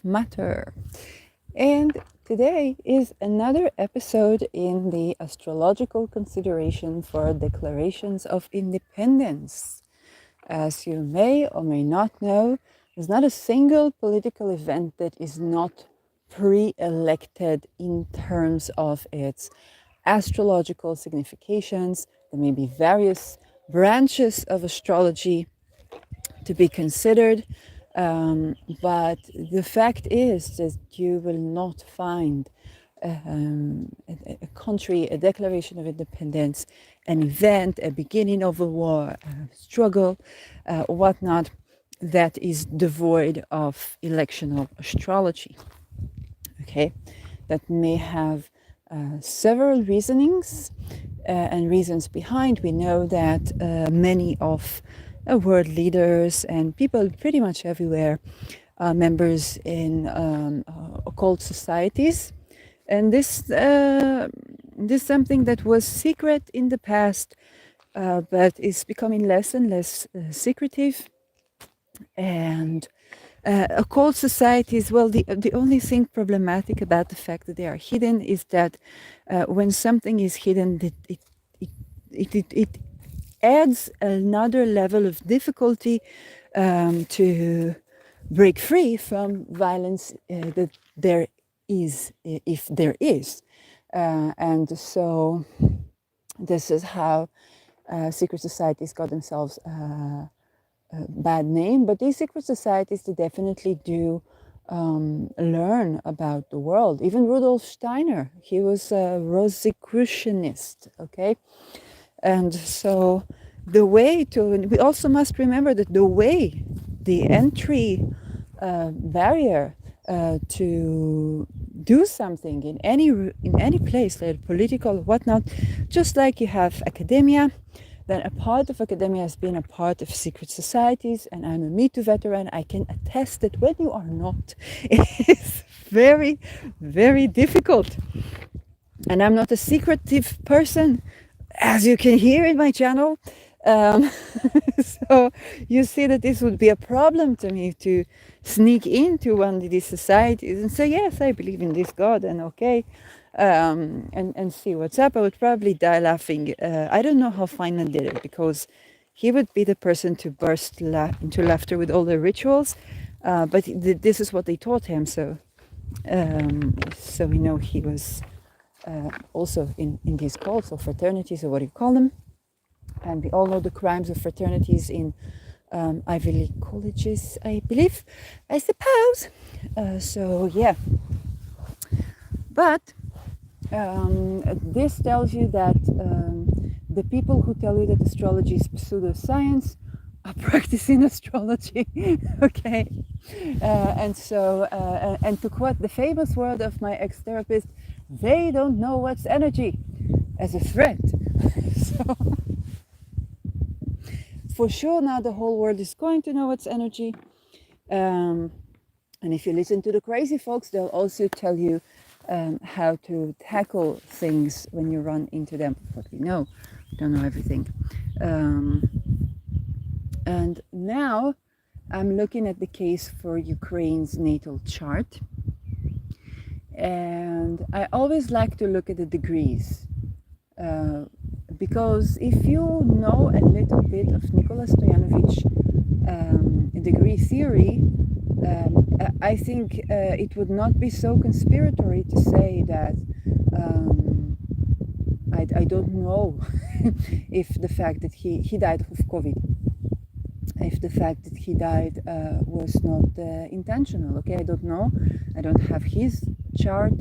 matter. And today is another episode in the astrological consideration for declarations of independence. As you may or may not know, there's not a single political event that is not pre-elected in terms of its astrological significations. There may be various branches of astrology to be considered. But the fact is that you will not find a country, a declaration of independence, an event, a beginning of a war, a struggle, whatnot, that is devoid of electional astrology. Okay, that may have several reasonings and reasons behind. We know that many of world leaders and people pretty much everywhere are members in occult societies, and this is something that was secret in the past, but is becoming less and less secretive. And occult societies, well, the only thing problematic about the fact that they are hidden is that when something is hidden, it adds another level of difficulty to break free from violence that there is, if there is. And so this is how secret societies got themselves a bad name. But these secret societies, they definitely do learn about the world. Even Rudolf Steiner, he was a Rosicrucianist, okay? And so the way to, we also must remember that the entry barrier to do something in any place, like political, whatnot, just like you have academia, then a part of academia has been a part of secret societies, and I'm a Me Too veteran. I can attest that when you are not, it is very, very difficult. And I'm not a secretive person, as you can hear in my channel. So you see that this would be a problem to me to sneak into one of these societies and say, yes, I believe in this God, and okay, and see what's up. I would probably die laughing. I don't know how Feynman did it, because he would be the person to burst into laughter with all the rituals, but this is what they taught him. So we know he was also in these cults or fraternities, or what do you call them. And we all know the crimes of fraternities in Ivy League colleges, I believe, I suppose. So yeah. But this tells you that the people who tell you that astrology is pseudoscience are practicing astrology. Okay. And so, and to quote the famous word of my ex-therapist, they don't know what's energy, as a threat. So for sure now the whole world is going to know what's energy. And if you listen to the crazy folks, they'll also tell you how to tackle things when you run into them. What we know, we don't know everything. And now I'm looking at the case for Ukraine's natal chart. And I always like to look at the degrees. Because if you know a little bit of Nicola Stoyanovich degree theory, I think it would not be so conspiratory to say that I don't know if the fact that he died of COVID, if the fact that he died was not intentional. Okay, I don't know. I don't have his chart.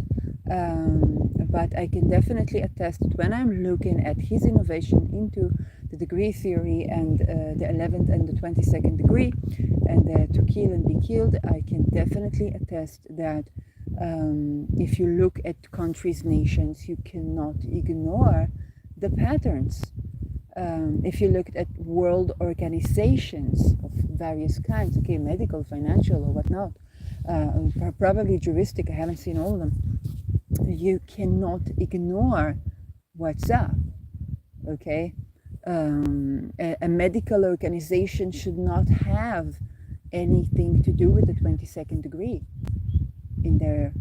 But I can definitely attest that when I'm looking at his innovation into the degree theory and the 11th and the 22nd degree, and to kill and be killed, I can definitely attest that if you look at countries, nations, you cannot ignore the patterns. If you look at world organizations of various kinds, okay, medical, financial, or whatnot, probably juristic, I haven't seen all of them, you cannot ignore what's up, okay? A medical organization should not have anything to do with the 22nd degree. in their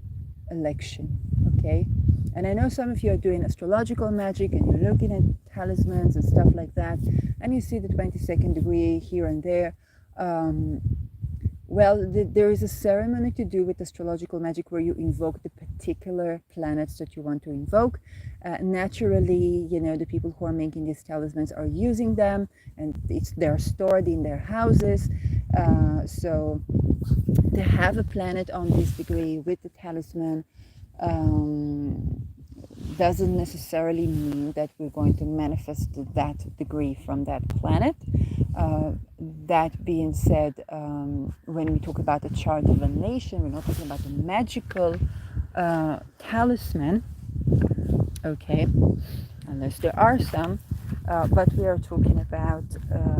election. Okay, and I know some of you are doing astrological magic and you're looking at talismans and stuff like that, and you see the 22nd degree here and there. Well, there is a ceremony to do with astrological magic where you invoke the particular planets that you want to invoke. Naturally, the people who are making these talismans are using them, and they're stored in their houses. So to have a planet on this degree with the talisman doesn't necessarily mean that we're going to manifest that degree from that planet. That being said, when we talk about the chart of a nation, we're not talking about a magical talisman, okay, unless there are some, but we are talking about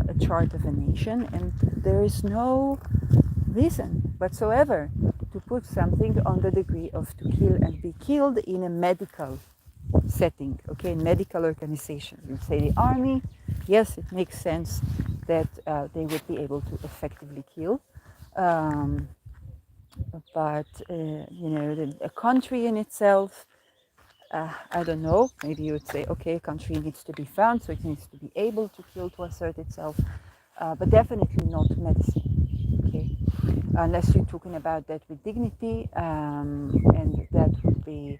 a chart of a nation, and there is no reason whatsoever to put something on the degree of to kill and be killed in a medical setting, okay, medical organization. You say the army, yes, it makes sense that they would be able to effectively kill, but a country in itself, I don't know, maybe you would say, okay, a country needs to be found, so it needs to be able to kill to assert itself, but definitely not medicine, okay, unless you're talking about that with dignity, and that would be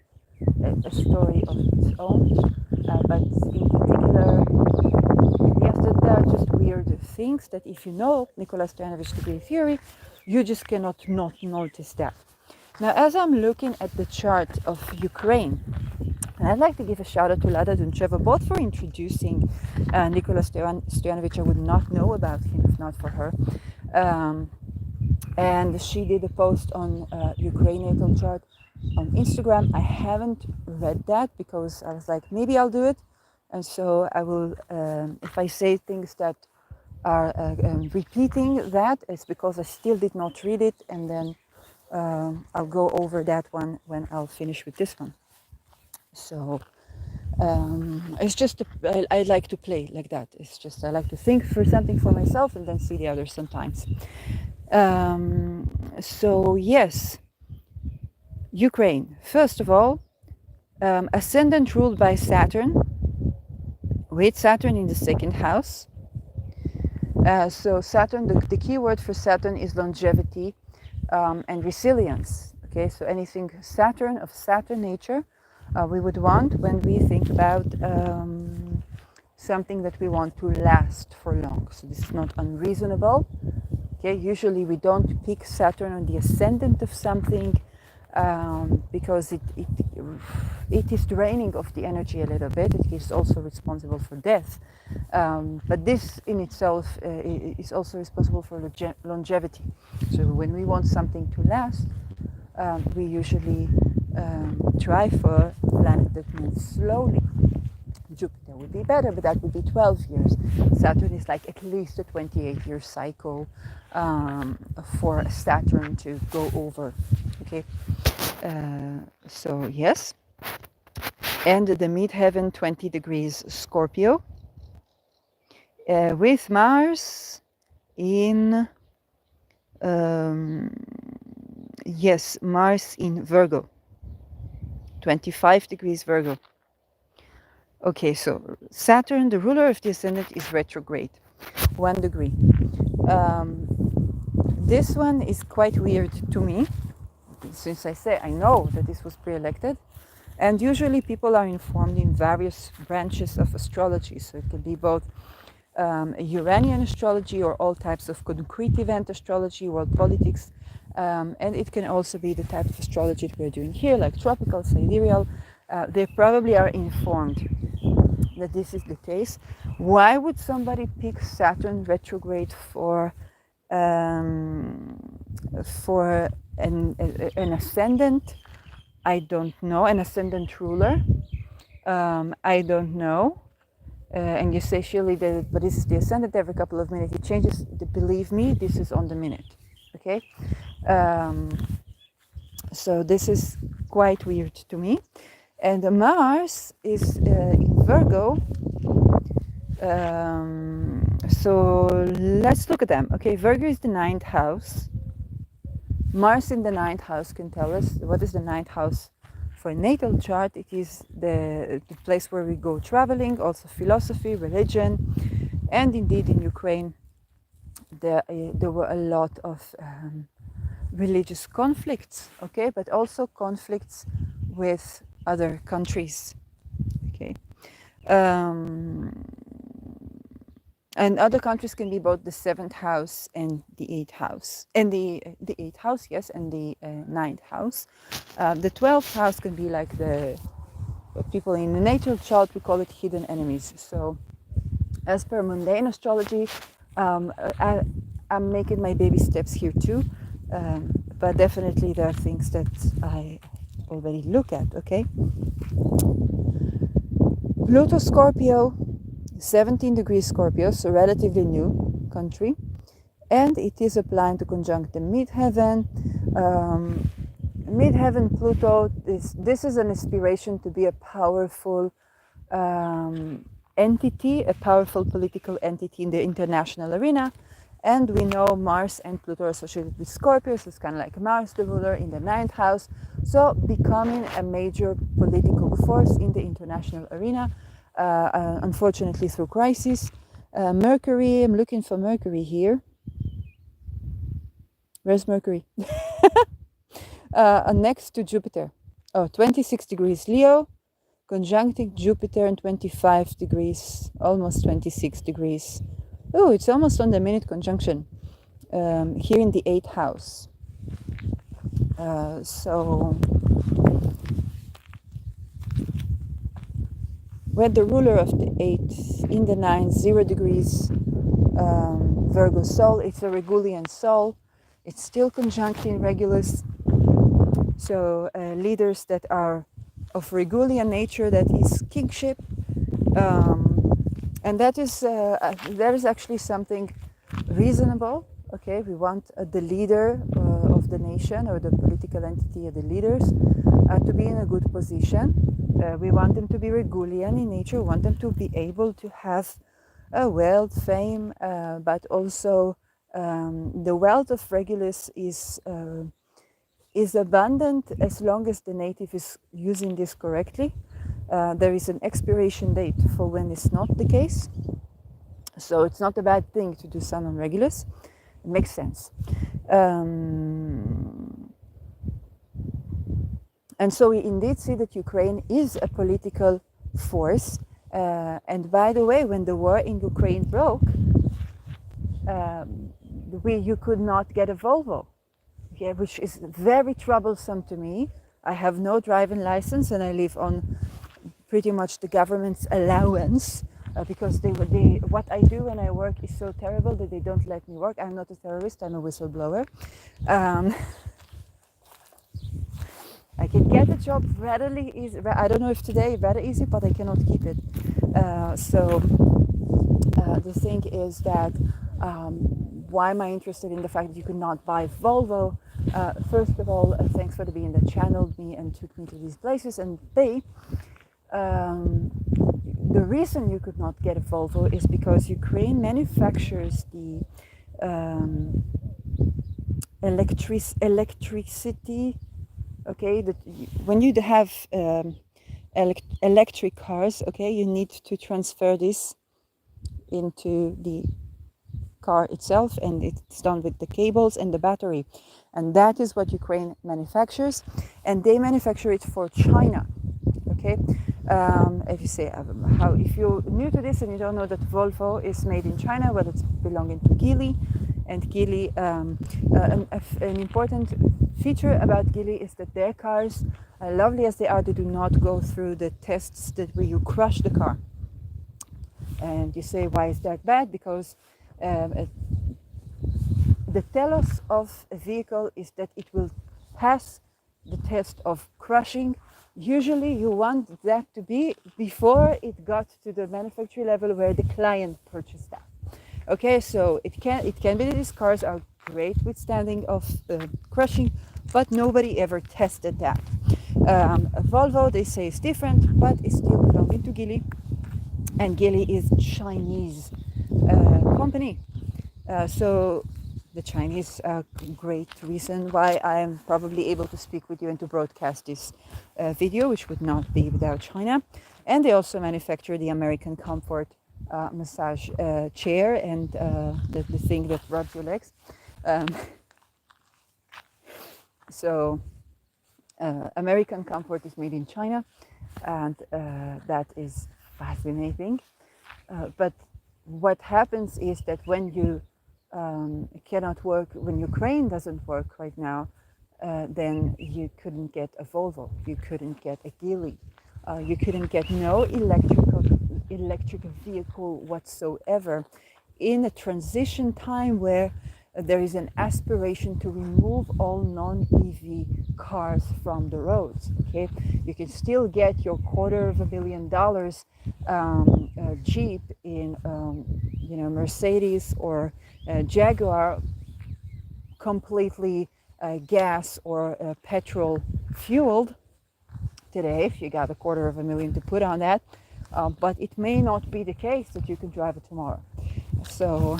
a story of its own, but in particular, yes, there are just weird things that if you know Nicola Stojanovic degree theory, you just cannot not notice that. Now, as I'm looking at the chart of Ukraine, and I'd like to give a shout out to Lada Duncheva, both for introducing Nicola Stojanovic. I would not know about him if not for her. And she did a post on Ukraine natal chart on Instagram. I haven't read that because I was like, maybe I'll do it. And so I will, if I say things that are repeating that, it's because I still did not read it. And then I'll go over that one when I'll finish with this one. So it's just, I like to play like that. It's just, I like to think for something for myself and then see the others sometimes. So yes, Ukraine. First of all, ascendant ruled by Saturn, with Saturn in the second house. So Saturn, the key word for Saturn is longevity and resilience. Okay, so anything Saturn of Saturn nature we would want when we think about something that we want to last for long. So this is not unreasonable. Okay, usually we don't pick Saturn on the ascendant of something because it is draining of the energy a little bit. It is also responsible for death. But this in itself is also responsible for longevity. So when we want something to last, we usually try for a planet that moves slowly. Jupiter would be better, but that would be 12 years. Saturn is like at least a 28-year cycle for Saturn to go over. Okay, so yes. And the midheaven 20 degrees Scorpio with Mars in yes, Mars in Virgo, 25 degrees Virgo. Okay, so Saturn, the ruler of the ascendant, is retrograde, 1 degree. This one is quite weird to me, since I know that this was pre-elected, and usually people are informed in various branches of astrology, so it could be both Uranian astrology or all types of concrete event astrology, world politics, and it can also be the type of astrology that we're doing here, like tropical, sidereal. They probably are informed that this is the case. Why would somebody pick Saturn retrograde for an ascendant? I don't know. An ascendant ruler? I don't know. And you say, surely, but this is the ascendant. Every couple of minutes it changes. Believe me, this is on the minute. Okay? So this is quite weird to me. And Mars is in Virgo. So let's look at them. Okay, Virgo is the 9th house. Mars in the ninth house can tell us what is the ninth house for natal chart. It is the place where we go traveling, also philosophy, religion, and indeed in Ukraine there were a lot of religious conflicts, okay, but also conflicts with other countries, okay. And other countries can be both the seventh house and the eighth house, and the eighth house, yes, and the ninth house. The 12th house can be like the people in the natal chart, we call it hidden enemies. So, as per mundane astrology, I'm making my baby steps here too, but definitely there are things that I already look at, okay? Pluto Scorpio, 17 degrees Scorpio, so relatively new country, and it is applying to conjunct the midheaven. Midheaven Pluto, this is an inspiration to be a powerful entity, a powerful political entity in the international arena. And we know Mars and Pluto are associated with Scorpio, so it's kind of like Mars, the ruler, in the ninth house. So becoming a major political force in the international arena, unfortunately through crisis. Mercury, I'm looking for Mercury here. Where's Mercury? Next to Jupiter. Oh, 26 degrees Leo, conjuncting Jupiter in 25 degrees, almost 26 degrees. Oh, it's almost on the minute conjunction here in the 8th house. So, we're the ruler of the 8th in the 9th, 0 degrees Virgo Sol. It's a Regulian Sol. It's still conjuncting Regulus. So, leaders that are of Regulian nature, that is kingship. And that is actually something reasonable. Okay, we want the leader of the nation or the political entity or the leaders to be in a good position. We want them to be Regulian in nature. We want them to be able to have wealth, fame, but also the wealth of Regulus is abundant as long as the native is using this correctly. There is an expiration date for when it's not the case. So it's not a bad thing to do Sun on Regulus. It makes sense. And so we indeed see that Ukraine is a political force. And by the way, when the war in Ukraine broke, you could not get a Volvo, which is very troublesome to me. I have no driving license and I live on pretty much the government's allowance because what I do when I work is so terrible that they don't let me work. I'm not a terrorist, I'm a whistleblower. I can get a job readily easy. I don't know if today rather easy, but I cannot keep it. So the thing is that why am I interested in the fact that you could not buy Volvo? First of all, thanks for the being that channeled me and took me to these places, and B, the reason you could not get a Volvo is because Ukraine manufactures the electricity. Okay, when you have electric cars, okay, you need to transfer this into the car itself, and it's done with the cables and the battery, and that is what Ukraine manufactures, and they manufacture it for China. Okay, if you say if you're new to this and you don't know that Volvo is made in China, well, it's belonging to Geely, and Geely, an important feature about Geely is that their cars, lovely as they are, they do not go through the tests where you crush the car. And you say, why is that bad? Because the telos of a vehicle is that it will pass the test of crushing. Usually you want that to be before it got to the manufacturing level where the client purchased that. Okay, so it can be that these cars are great withstanding of crushing, but nobody ever tested that. Volvo, they say, is different, but it's still belonging to Geely, and Geely is Chinese company. So the Chinese great reason why I'm probably able to speak with you and to broadcast this video, which would not be without China. And they also manufacture the American Comfort massage chair and the thing that rubs your legs. So American Comfort is made in China, and that is fascinating. But what happens is that when you cannot work, when your crane doesn't work right now, then you couldn't get a Volvo, you couldn't get a Geely, you couldn't get no electrical vehicle whatsoever in a transition time where there is an aspiration to remove all non-EV cars from the roads. Okay, you can still get your $250 million Jeep in Mercedes or Jaguar, completely gas or petrol fueled today if you got $250,000 to put on that, but it may not be the case that you can drive it tomorrow. So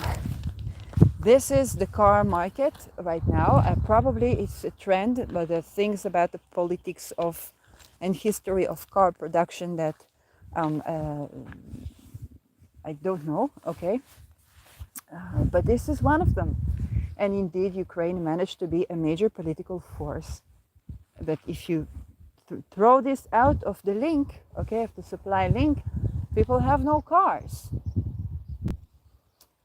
this is the car market right now. Probably it's a trend, but the things about the politics of and history of car production that I don't know, okay? But this is one of them. And indeed, Ukraine managed to be a major political force. But if you throw this out of the link, okay, of the supply link, people have no cars.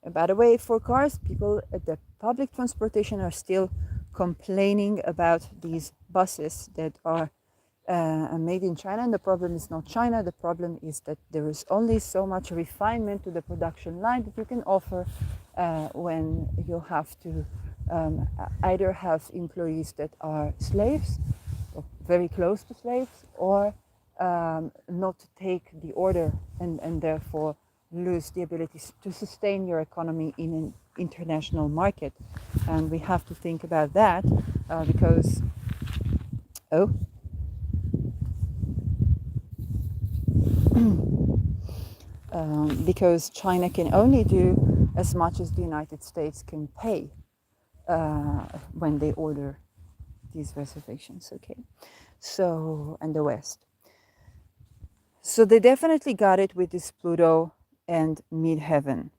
By the way, for cars, people at the public transportation are still complaining about these buses that are made in China. And the problem is not China. The problem is that there is only so much refinement to the production line that you can offer when you have to either have employees that are slaves, or very close to slaves, or not take the order and therefore lose the ability to sustain your economy in an international market. And we have to think about that because because China can only do as much as the United States can pay when they order these reservations, okay? So, and the West. So they definitely got it with this Pluto and midheaven.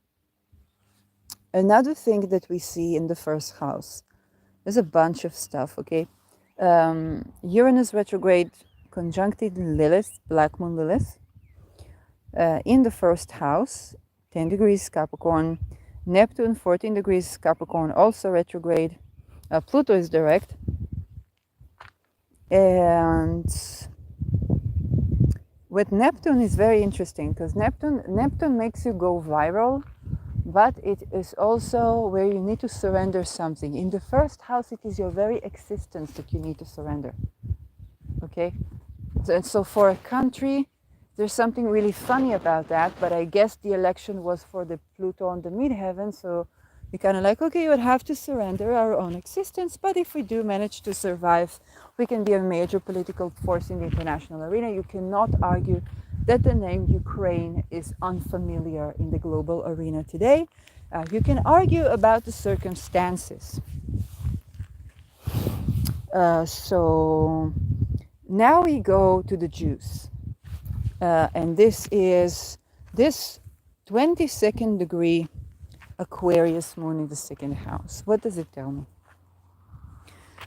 Another thing that we see in the first house, there's a bunch of stuff, okay? Uranus retrograde conjuncted Lilith, Black Moon Lilith, in the first house, 10 degrees Capricorn. Neptune, 14 degrees Capricorn, also retrograde. Pluto is direct. And with Neptune is very interesting because Neptune makes you go viral, but it is also where you need to surrender something. In the first house, it is your very existence that you need to surrender. Okay? So for a country, there's something really funny about that, but I guess the election was for the Pluto on the midheaven, so you're kind of like, okay, you would have to surrender our own existence, but if we do manage to survive, we can be a major political force in the international arena. You cannot argue that the name Ukraine is unfamiliar in the global arena today. You can argue about the circumstances. So now we go to the Jews. And this is this 22nd degree Aquarius moon in the second house. What does it tell me?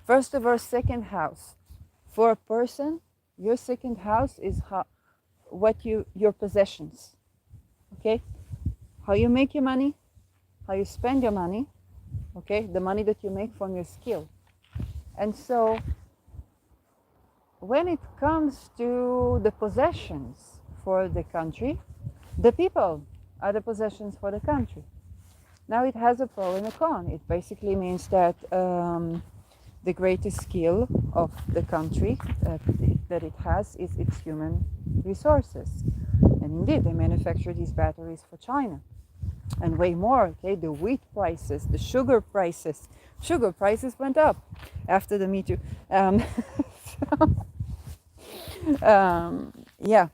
First of all, second house. For a person, your second house is your possessions. Okay? How you make your money, how you spend your money, okay? The money that you make from your skill. And so when it comes to the possessions for the country, the people are the possessions for the country. Now it has a pro and a con. It basically means that the greatest skill of the country that it has is its human resources. And indeed, they manufacture these batteries for China. And way more, okay, the wheat prices, the sugar prices. Sugar prices went up after the Me Too. Yeah,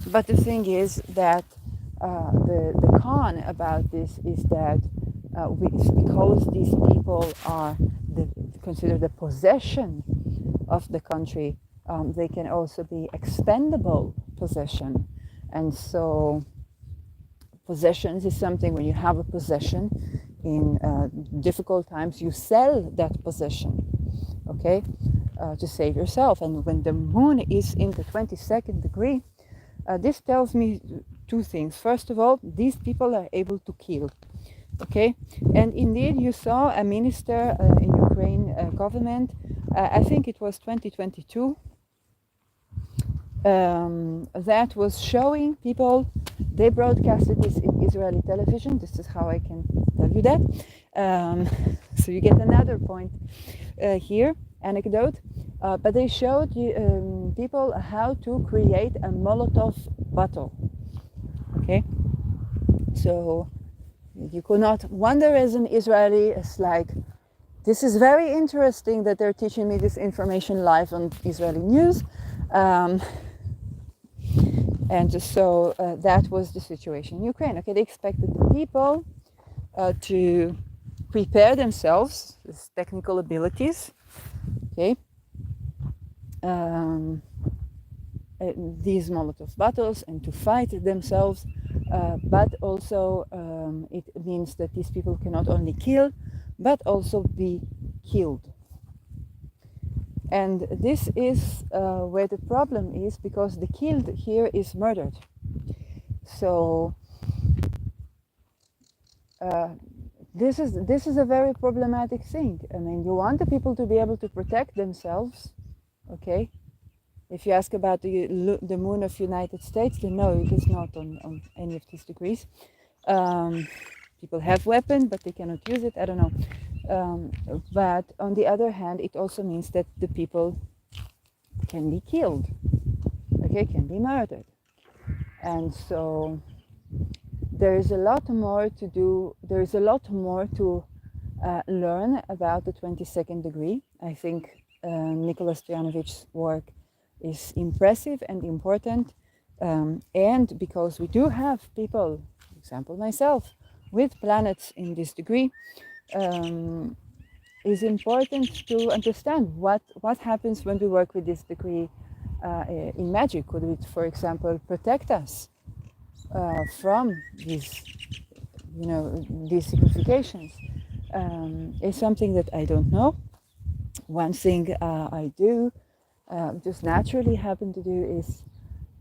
but the thing is that the con about this is that it's because these people are considered the possession of the country. They can also be expendable possession. And so possessions is something, when you have a possession in difficult times, you sell that possession, okay, to save yourself. And when the moon is in the 22nd degree, this tells me two things. First of all, these people are able to kill, okay? And indeed, you saw a minister in Ukraine government, I think it was 2022, that was showing people, they broadcasted this in Israeli television. This is how I can tell you that. So you get another point here, anecdote. But they showed people how to create a Molotov bottle. Okay, so you could not wonder as an Israeli, it's like, this is very interesting that they're teaching me this information live on Israeli news. And so that was the situation in Ukraine. Okay, they expected the people to prepare themselves with technical abilities. Okay, these Molotov bottles, and to fight themselves, but also it means that these people can not only kill, but also be killed. And this is where the problem is, because the killed here is murdered. So this is a very problematic thing. I mean, you want the people to be able to protect themselves, okay? If you ask about the moon of United States, then no, it is not on any of these degrees. People have weapons, but they cannot use it. I don't know. But on the other hand, it also means that the people can be killed, okay, can be murdered. And so there is a lot more to do. There is a lot more to learn about the 22nd degree. I think Nicholas Stojanovich's work is impressive and important. And because we do have people, for example myself, with planets in this degree, is important to understand what happens when we work with this degree in magic. Could it, for example, protect us from these, these significations? Is something that I don't know. One thing I do just naturally happen to do is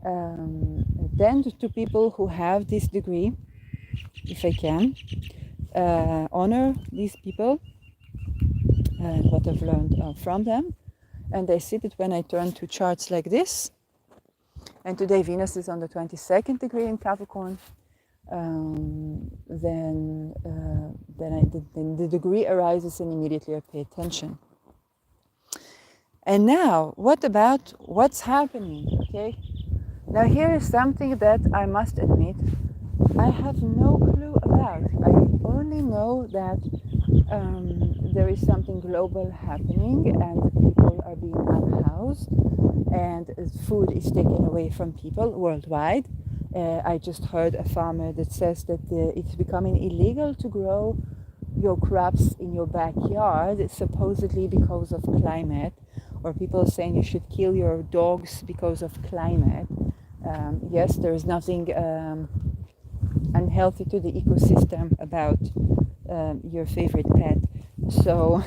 attend to people who have this degree, if I can, honor these people and what I've learned from them. And I see that when I turn to charts like this, and today Venus is on the 22nd degree in Capricorn, then the degree arises and immediately I pay attention. And now, what about what's happening, okay? Now here is something that I must admit, I have no clue about. I only know that there is something global happening and people are being unhoused and food is taken away from people worldwide. I just heard a farmer that says that it's becoming illegal to grow your crops in your backyard, supposedly because of climate, or people saying you should kill your dogs because of climate. Yes, there is nothing unhealthy to the ecosystem about your favorite pet. So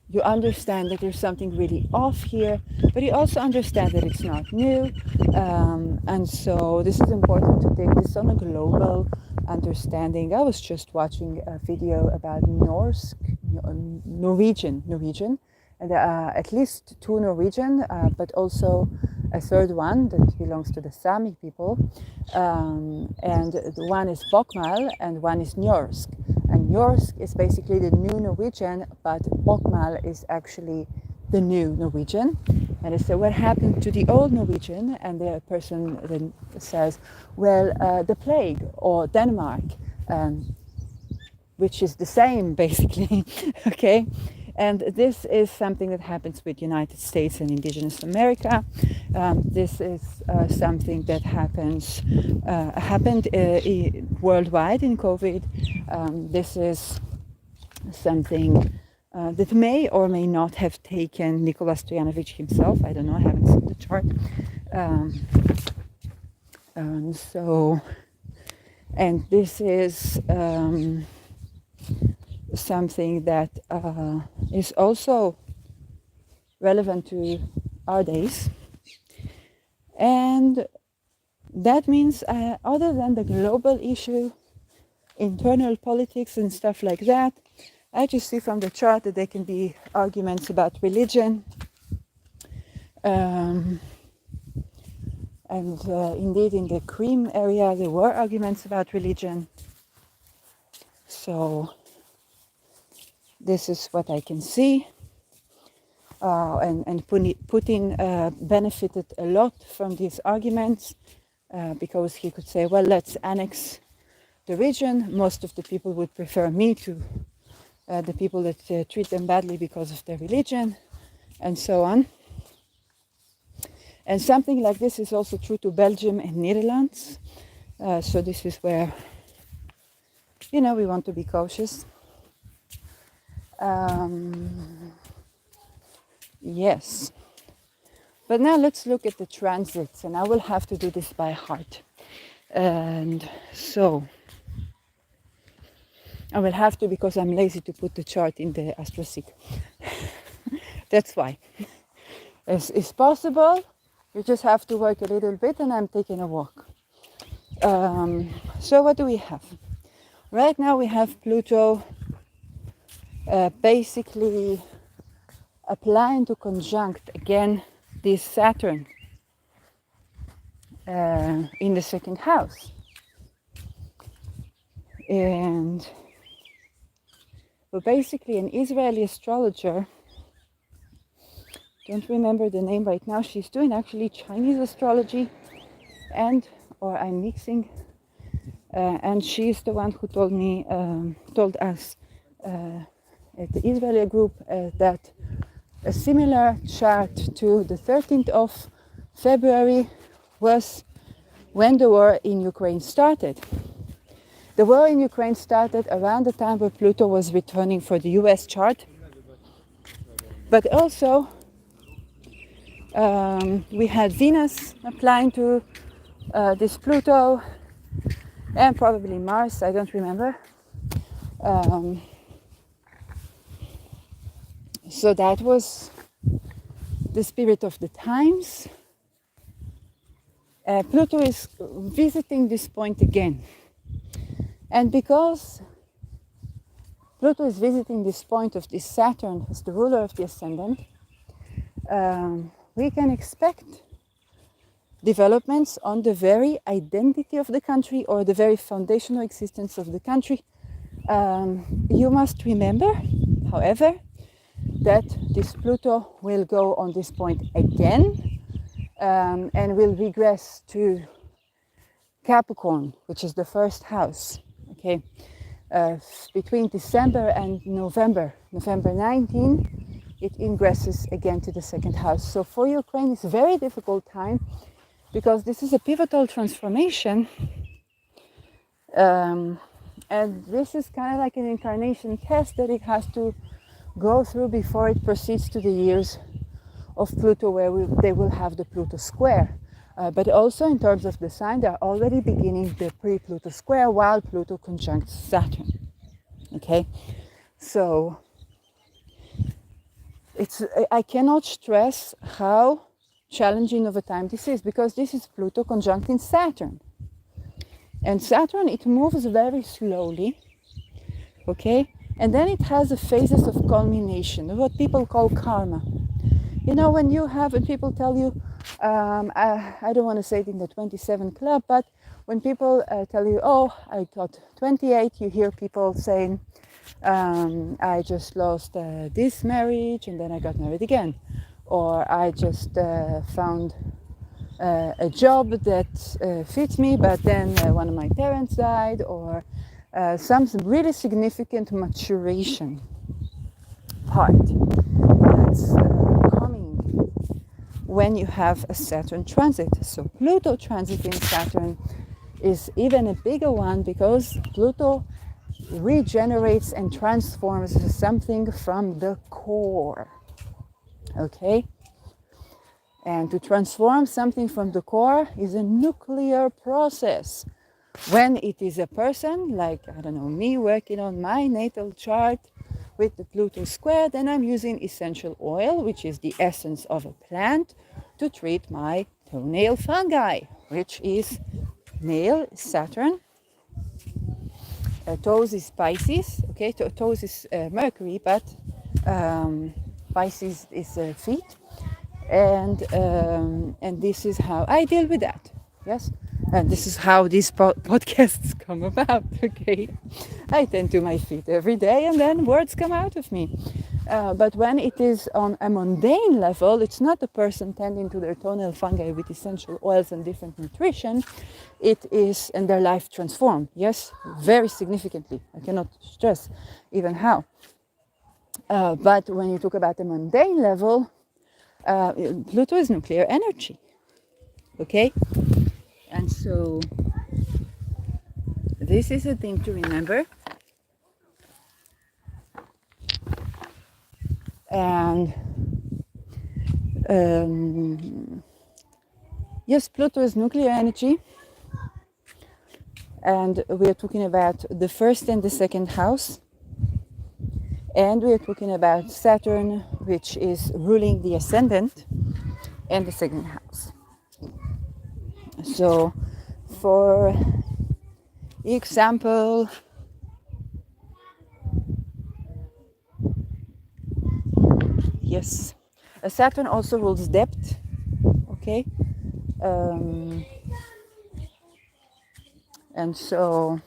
you understand that there's something really off here, but you also understand that it's not new. And so this is important to take this on a global understanding. I was just watching a video about Norwegian, and there are at least two Norwegian, but also a third one that belongs to the Sami people. And one is Bokmal and one is Njorsk. And Njorsk is basically the new Norwegian, but Bokmal is actually the new Norwegian. And they say, what happened to the old Norwegian? And the person then says, well, the plague, or Denmark, which is the same basically, okay? And this is something that happens with United States and Indigenous America. This is something that happened worldwide in COVID. This is something that may or may not have taken Nicolas Stojanovic himself. I don't know, I haven't seen the chart. And this is something that is also relevant to our days. And that means, other than the global issue, internal politics and stuff like that, I just see from the chart that there can be arguments about religion. And indeed, in the Crimea area, there were arguments about religion. So this is what I can see. And Putin benefited a lot from these arguments because he could say, well, let's annex the region. Most of the people would prefer me to the people that treat them badly because of their religion, and so on. And something like this is also true to Belgium and Netherlands. So this is where, we want to be cautious. Yes. But now let's look at the transits, and I will have to do this by heart. And so I will have to, because I'm lazy to put the chart in the AstroSeek. That's why. It's possible. You just have to work a little bit, and I'm taking a walk. So what do we have? Right now we have Pluto basically applying to conjunct again this Saturn in the second house. And well, basically an Israeli astrologer, don't remember the name right now, she's doing actually Chinese astrology, or I'm mixing, and she's the one who told us at the Israeli group that a similar chart to the 13th of February was when the war in Ukraine started. The war in Ukraine started around the time where Pluto was returning for the US chart. But also, we had Venus applying to this Pluto, and probably Mars, I don't remember. So that was the spirit of the times. Pluto is visiting this point again. And because Pluto is visiting this point of this Saturn as the ruler of the ascendant, we can expect developments on the very identity of the country or the very foundational existence of the country. You must remember, however, that this Pluto will go on this point again and will regress to Capricorn, which is the first house. Okay, between December and November 19, it ingresses again to the second house. So for Ukraine, it's a very difficult time because this is a pivotal transformation. And this is kind of like an incarnation test that it has to go through before it proceeds to the years of Pluto, where they will have the Pluto square. But also in terms of the sign, they're already beginning the pre-Pluto square while Pluto conjuncts Saturn. Okay, so I cannot stress how challenging of a time this is, because this is Pluto conjuncting Saturn. And Saturn, it moves very slowly, okay? And then it has the phases of culmination, what people call karma. When people tell you, I don't want to say it in the 27 club, but when people tell you, oh, I got 28, you hear people saying, I just lost this marriage and then I got married again. Or I just found a job that fits me, but then one of my parents died, or some really significant maturation part that's coming when you have a Saturn transit. So Pluto transiting Saturn is even a bigger one because Pluto regenerates and transforms something from the core. Okay? And to transform something from the core is a nuclear process. When it is a person, like, I don't know, me working on my natal chart with the Pluto square, then I'm using essential oil, which is the essence of a plant, to treat my toenail fungi, which is nail, Saturn. Toes is Pisces, okay, toes is Mercury, but Pisces is feet. And this is how I deal with that. Yes, and this is how these podcasts come about. Okay, I tend to my feet every day, and then words come out of me. But when it is on a mundane level, it's not a person tending to their toenail fungi with essential oils and different nutrition. It is, and their life transformed. Yes, very significantly. I cannot stress even how. But when you talk about the mundane level, Pluto is nuclear energy, okay? And so this is a thing to remember. And yes, Pluto is nuclear energy. And we are talking about the first and the second house. And we are talking about Saturn, which is ruling the ascendant and the second house. So, for example, yes, Saturn also rules depth, okay? And so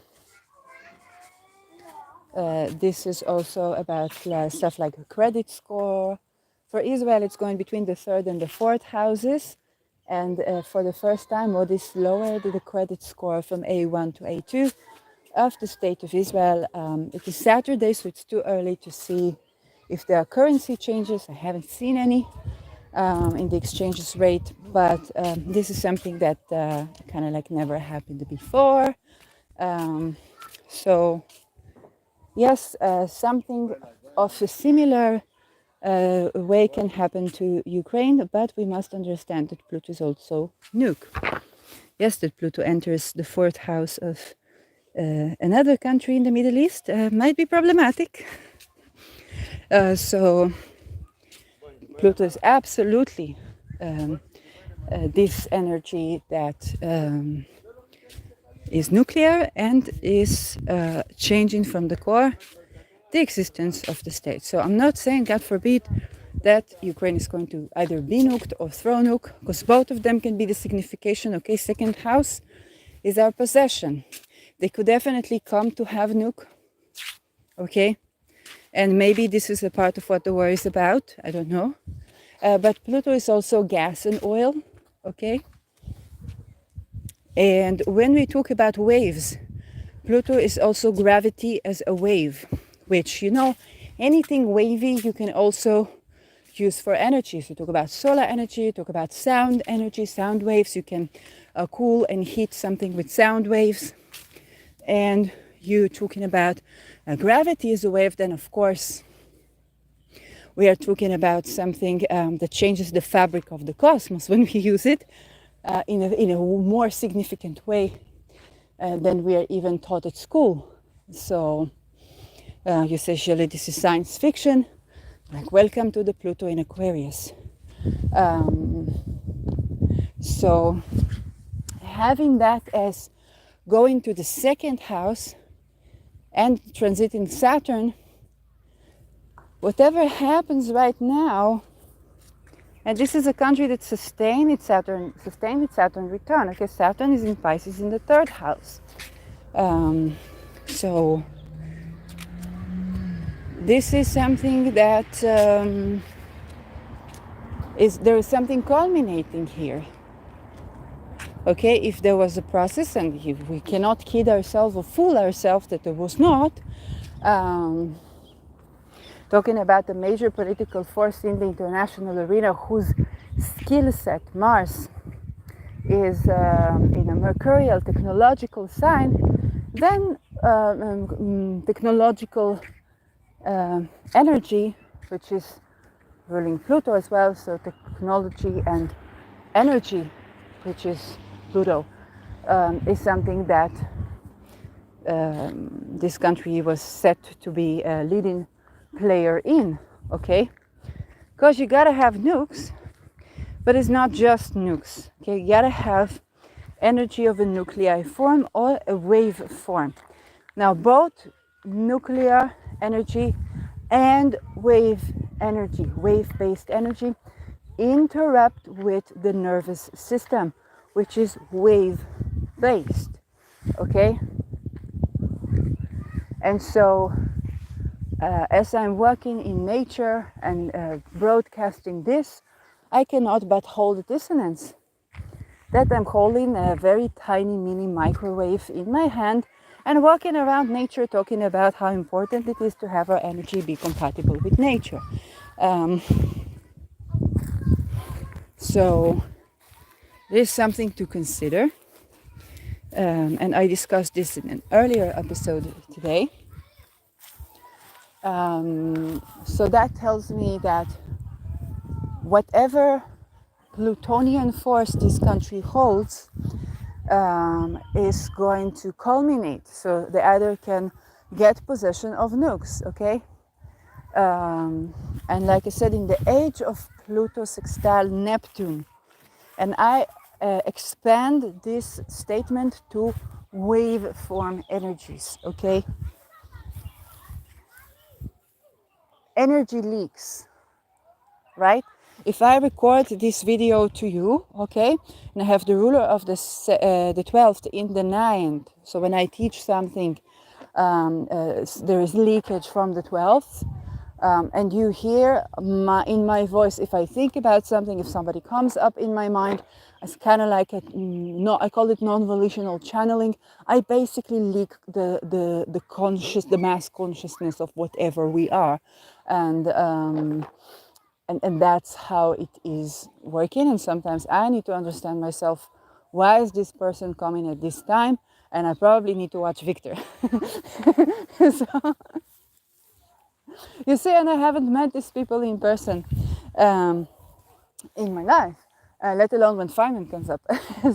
this is also about stuff like a credit score. For Israel, it's going between the third and the fourth houses. And for the first time, what is lowered the credit score from A1 to A2 of the state of Israel. It is Saturday, so it's too early to see if there are currency changes. I haven't seen any in the exchanges rate, but this is something that kind of like never happened before. So yes, something of a similar way can happen to Ukraine, but we must understand that Pluto is also nuke. Yes, that Pluto enters the fourth house of another country in the Middle East might be problematic. So Pluto is absolutely this energy that is nuclear and is changing from the core the existence of the state. So I'm not saying, God forbid, that Ukraine is going to either be nuked or throw nuke, because both of them can be the signification. Okay, second house is our possession. They could definitely come to have nuke. Okay, and maybe this is a part of what the war is about. I don't know. But Pluto is also gas and oil. Okay. And when we talk about waves, Pluto is also gravity as a wave, which, you know, anything wavy you can also use for energy. So you talk about solar energy, you talk about sound energy, sound waves. You can cool and heat something with sound waves. And you're talking about gravity as a wave, then of course we are talking about something that changes the fabric of the cosmos when we use it in a more significant way than we are even taught at school. So you say, Shirley, this is science fiction. Like, welcome to the Pluto in Aquarius. So having that as going to the second house and transiting Saturn, whatever happens right now, and this is a country that sustained its Saturn return. Okay, Saturn is in Pisces in the third house. So this is something that there is something culminating here. Okay, if there was a process, and if we cannot kid ourselves or fool ourselves that there was not, talking about a major political force in the international arena whose skill set, Mars, is in a mercurial technological sign, then technological energy, which is ruling Pluto as well, so technology and energy, which is Pluto, is something that this country was set to be a leading player in, okay? Because you gotta have nukes, but it's not just nukes, okay? You gotta have energy of a nuclei form or a wave form. Now, both nuclear energy and wave energy, wave-based energy, interrupt with the nervous system, which is wave-based, okay? And so, as I'm working in nature and broadcasting this, I cannot but hold a dissonance that I'm holding a very tiny mini microwave in my hand and walking around nature talking about how important it is to have our energy be compatible with nature. So this is something to consider. And I discussed this in an earlier episode today. So that tells me that whatever Plutonian force this country holds is going to culminate. So they either can get possession of nukes, okay? And like I said, in the age of Pluto sextile Neptune, and I expand this statement to waveform energies, okay? Energy leaks, right? If I record this video to you, okay, and I have the ruler of the 12th in the 9th, so when I teach something, there is leakage from the 12th, and you hear in my voice, if I think about something, if somebody comes up in my mind, it's kind of like I call it non-volitional channeling. I basically leak the mass consciousness of whatever we are, and that's how it is working. And sometimes I need to understand myself. Why is this person coming at this time? And I probably need to watch Victor. So, you see, and I haven't met these people in person in my life, let alone when Feynman comes up.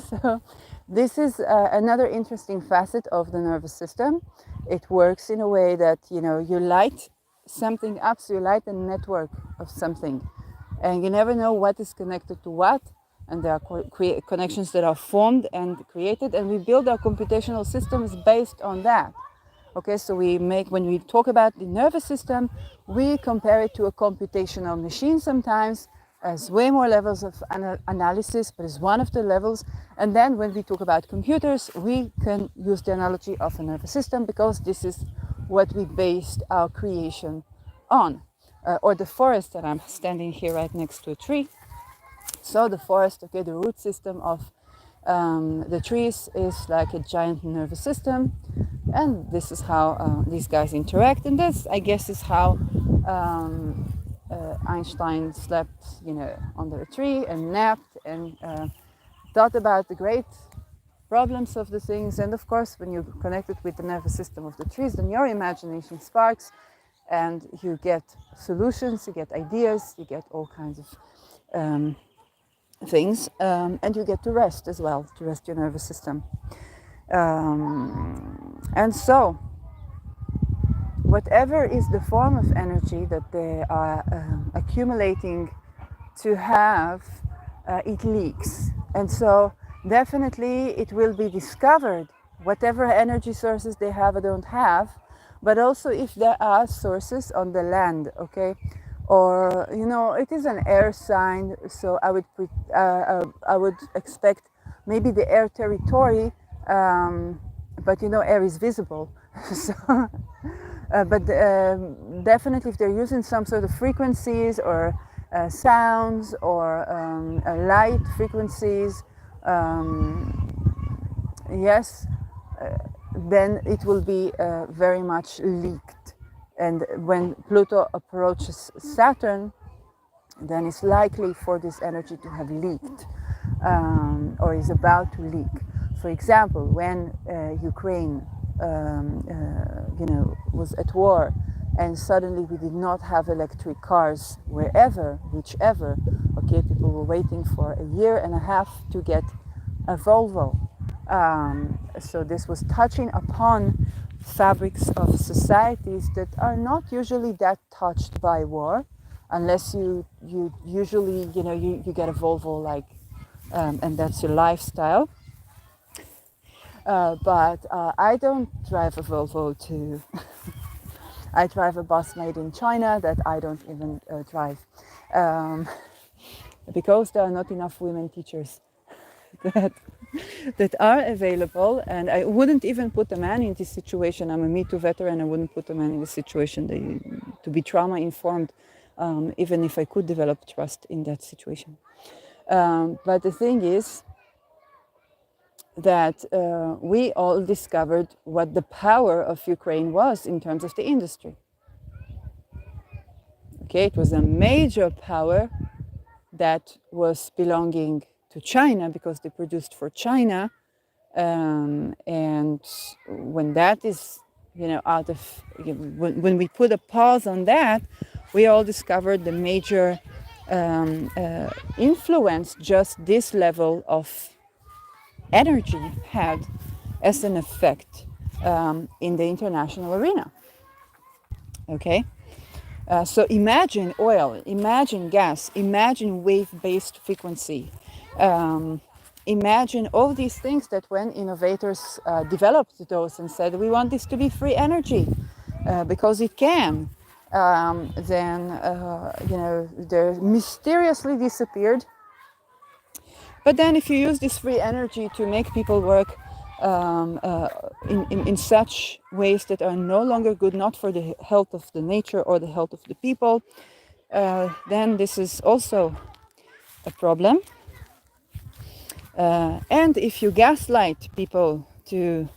So this is another interesting facet of the nervous system. It works in a way that, you light something up, so you light a network of something. And you never know what is connected to what. And there are connections that are formed and created. And we build our computational systems based on that. Okay, so when we talk about the nervous system, we compare it to a computational machine sometimes as way more levels of analysis, but it's one of the levels. And then when we talk about computers, we can use the analogy of a nervous system because this is what we based our creation on. Or the forest, that I'm standing here right next to a tree. So the forest, okay, the root system of the trees is like a giant nervous system, and this is how these guys interact. And this, I guess, is how Einstein slept, under a tree and napped and thought about the great problems of the things. And of course, when you connect it with the nervous system of the trees, then your imagination sparks, and you get solutions, you get ideas, you get all kinds of things, and you get to rest as well, to rest your nervous system. And so, whatever is the form of energy that they are accumulating to have, it leaks. And so, definitely it will be discovered, whatever energy sources they have or don't have, but also if there are sources on the land, okay? Or, it is an air sign, so I would expect maybe the air territory, but air is visible. So, but definitely if they're using some sort of frequencies or sounds or light frequencies, yes, then it will be very much leaked. And when Pluto approaches Saturn, then it's likely for this energy to have leaked, or is about to leak. For example, when Ukraine was at war, and suddenly we did not have electric cars wherever, whichever, okay, people were waiting for a year and a half to get a Volvo. So this was touching upon fabrics of societies that are not usually that touched by war, unless you usually, you get a Volvo, like, and that's your lifestyle. But I don't drive a Volvo to I drive a bus made in China that I don't even drive, because there are not enough women teachers that that are available. And I wouldn't even put a man in this situation. I'm a Me Too veteran. I wouldn't put a man in this situation to be trauma informed, even if I could develop trust in that situation. But the thing is that we all discovered what the power of Ukraine was in terms of the industry. Okay, it was a major power that was belonging to China because they produced for China. And when that is, out of, when we put a pause on that, we all discovered the major influence just this level of energy had as an effect in the international arena. Okay? So imagine oil, imagine gas, imagine wave-based frequency. Imagine all these things that when innovators developed those and said, we want this to be free energy because it can, then, they mysteriously disappeared. But then if you use this free energy to make people work in such ways that are no longer good, not for the health of the nature or the health of the people, then this is also a problem. And if you gaslight people to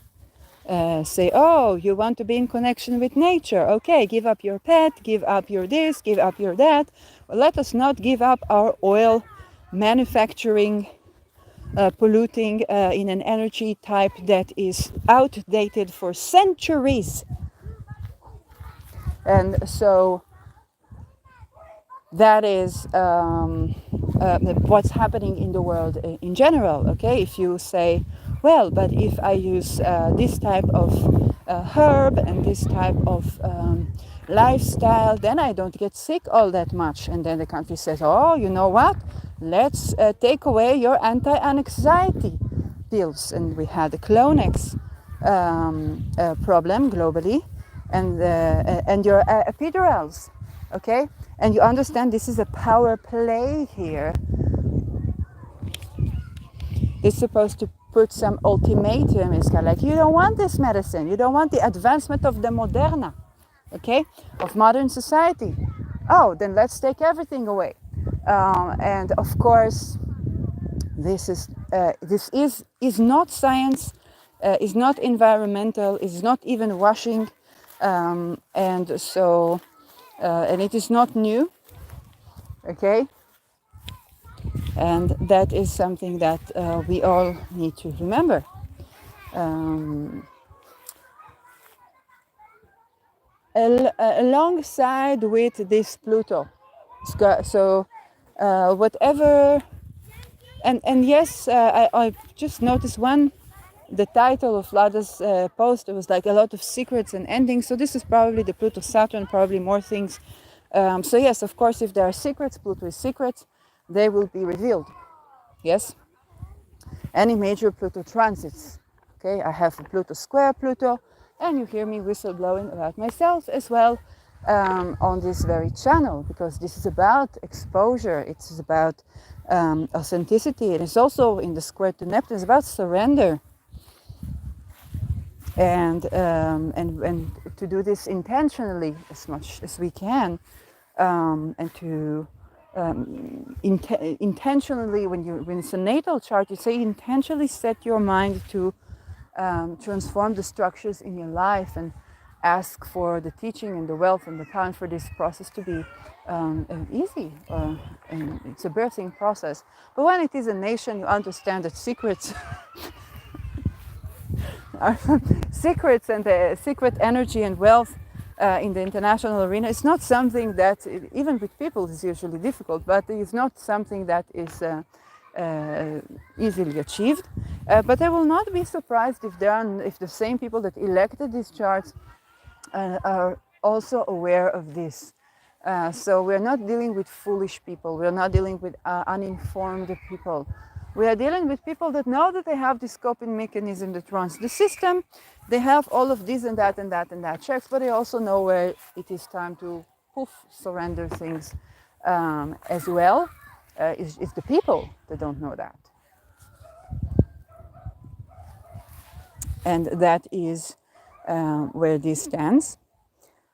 say, oh, you want to be in connection with nature, okay, give up your pet, give up your this, give up your that. Well, let us not give up our oil manufacturing, polluting in an energy type that is outdated for centuries. And so that is what's happening in the world in general. Okay, if you say, well, but if I use this type of herb and this type of lifestyle, then I don't get sick all that much. And then the country says, oh, you know what? Let's take away your anti-anxiety pills. And we had the Clonex problem globally, and your epidurals. Okay, and you understand this is a power play here. It's supposed to put some ultimatum. It's kind of like, you don't want this medicine. You don't want the advancement of the Moderna, okay, of modern society. Oh, then let's take everything away. And of course, this is not science, is not environmental, is not even washing, and so. And it is not new, okay? And that is something that we all need to remember. Alongside with this Pluto. So whatever, and yes, I just noticed the title of Lada's post, it was like a lot of secrets and endings. So this is probably the Pluto Saturn, probably more things. So yes, of course, if there are secrets, Pluto is secrets, they will be revealed. Yes. Any major Pluto transits. Okay, I have a Pluto square Pluto, and you hear me whistleblowing about myself as well on this very channel, because this is about exposure. It's about authenticity, and it's also in the square to Neptune. It's about surrender. And to do this intentionally as much as we can, and to intentionally, when it's a natal chart, you say intentionally set your mind to transform the structures in your life, and ask for the teaching and the wealth and the time for this process to be easy. And it's a birthing process. But when it is a nation, you understand that secrets are secrets and the secret energy and wealth in the international arena. It's not something that, even with people, is usually difficult, but it's not something that is easily achieved. But I will not be surprised if the same people that elected these charts are also aware of this. So we're not dealing with foolish people. We're not dealing with uninformed people. We are dealing with people that know that they have this coping mechanism that runs the system. They have all of this and that and that and that checks, but they also know where it is time to surrender things as well. It's the people that don't know that. And that is where this stands.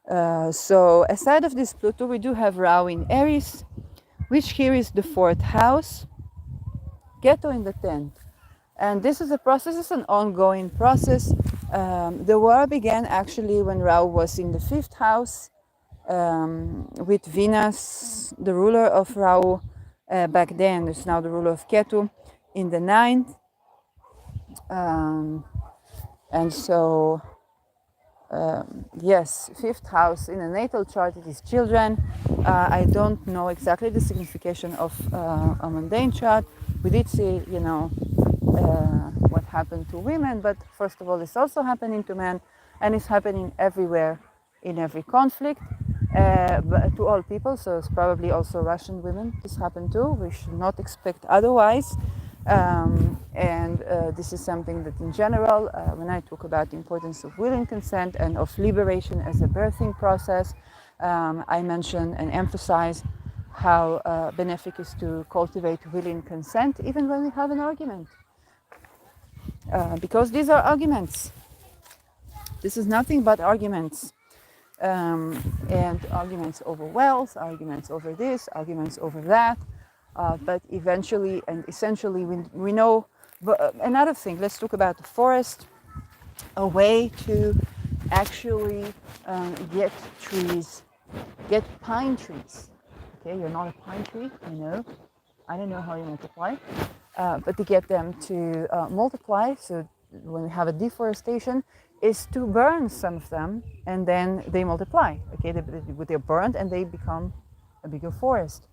So aside of this Pluto, we do have Rahu in Aries, which here is the 4th house, Ketu in the 10th. And this is a process, it's an ongoing process. The war began actually when Rahu was in the 5th house, with Venus, the ruler of Rahu back then, it's now the ruler of Ketu, in the 9th. And so, yes, 5th house in a natal chart, it is children. I don't know exactly the signification of a mundane chart. We did see, what happened to women, but first of all, it's also happening to men, and it's happening everywhere in every conflict, but to all people. So it's probably also Russian women this happened to. We should not expect otherwise. And this is something that in general, when I talk about the importance of will and consent and of liberation as a birthing process, I mention and emphasize how benefic is to cultivate will and consent even when we have an argument. Because these are arguments. This is nothing but arguments. And arguments over wealth, arguments over this, arguments over that. But eventually and essentially we know. But another thing, let's talk about the forest. A way to actually get trees, get pine trees. Okay, you're not a pine tree, I don't know how you multiply. But to get them to multiply, so when we have a deforestation, is to burn some of them and then they multiply. Okay, they're burned and they become a bigger forest.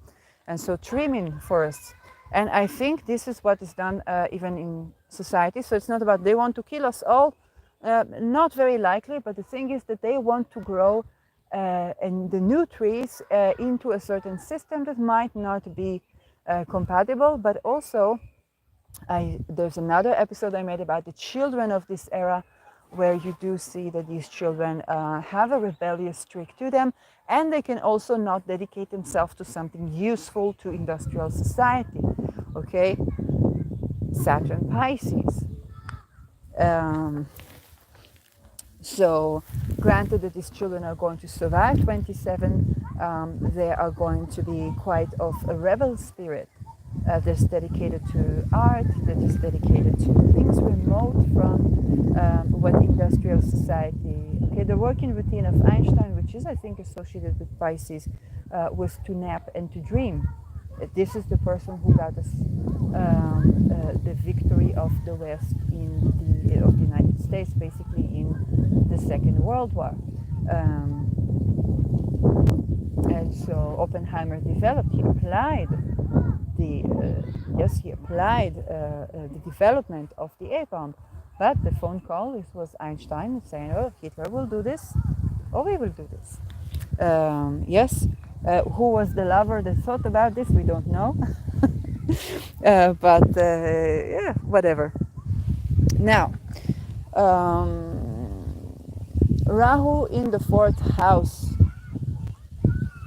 And so trimming forests. And I think this is what is done even in society. So it's not about they want to kill us all, not very likely, but the thing is that they want to grow and the new trees into a certain system that might not be compatible, but also there's another episode I made about the children of this era, where you do see that these children have a rebellious streak to them, and they can also not dedicate themselves to something useful to industrial society. Okay, Saturn Pisces. So granted that these children are going to survive 27, they are going to be quite of a rebel spirit that's dedicated to art, that is dedicated to things remote from what industrial society. Okay, the working routine of Einstein, which is I think associated with Pisces, was to nap and to dream. This is the person who got us the victory of the West of the United States, basically in the Second World War. And so Oppenheimer developed. He applied the development of the A bomb. But the phone call was Einstein saying, "Oh, Hitler will do this, or we will do this." Yes. Who was the lover that thought about this? We don't know. But yeah, whatever. Now, Rahu in the 4th house.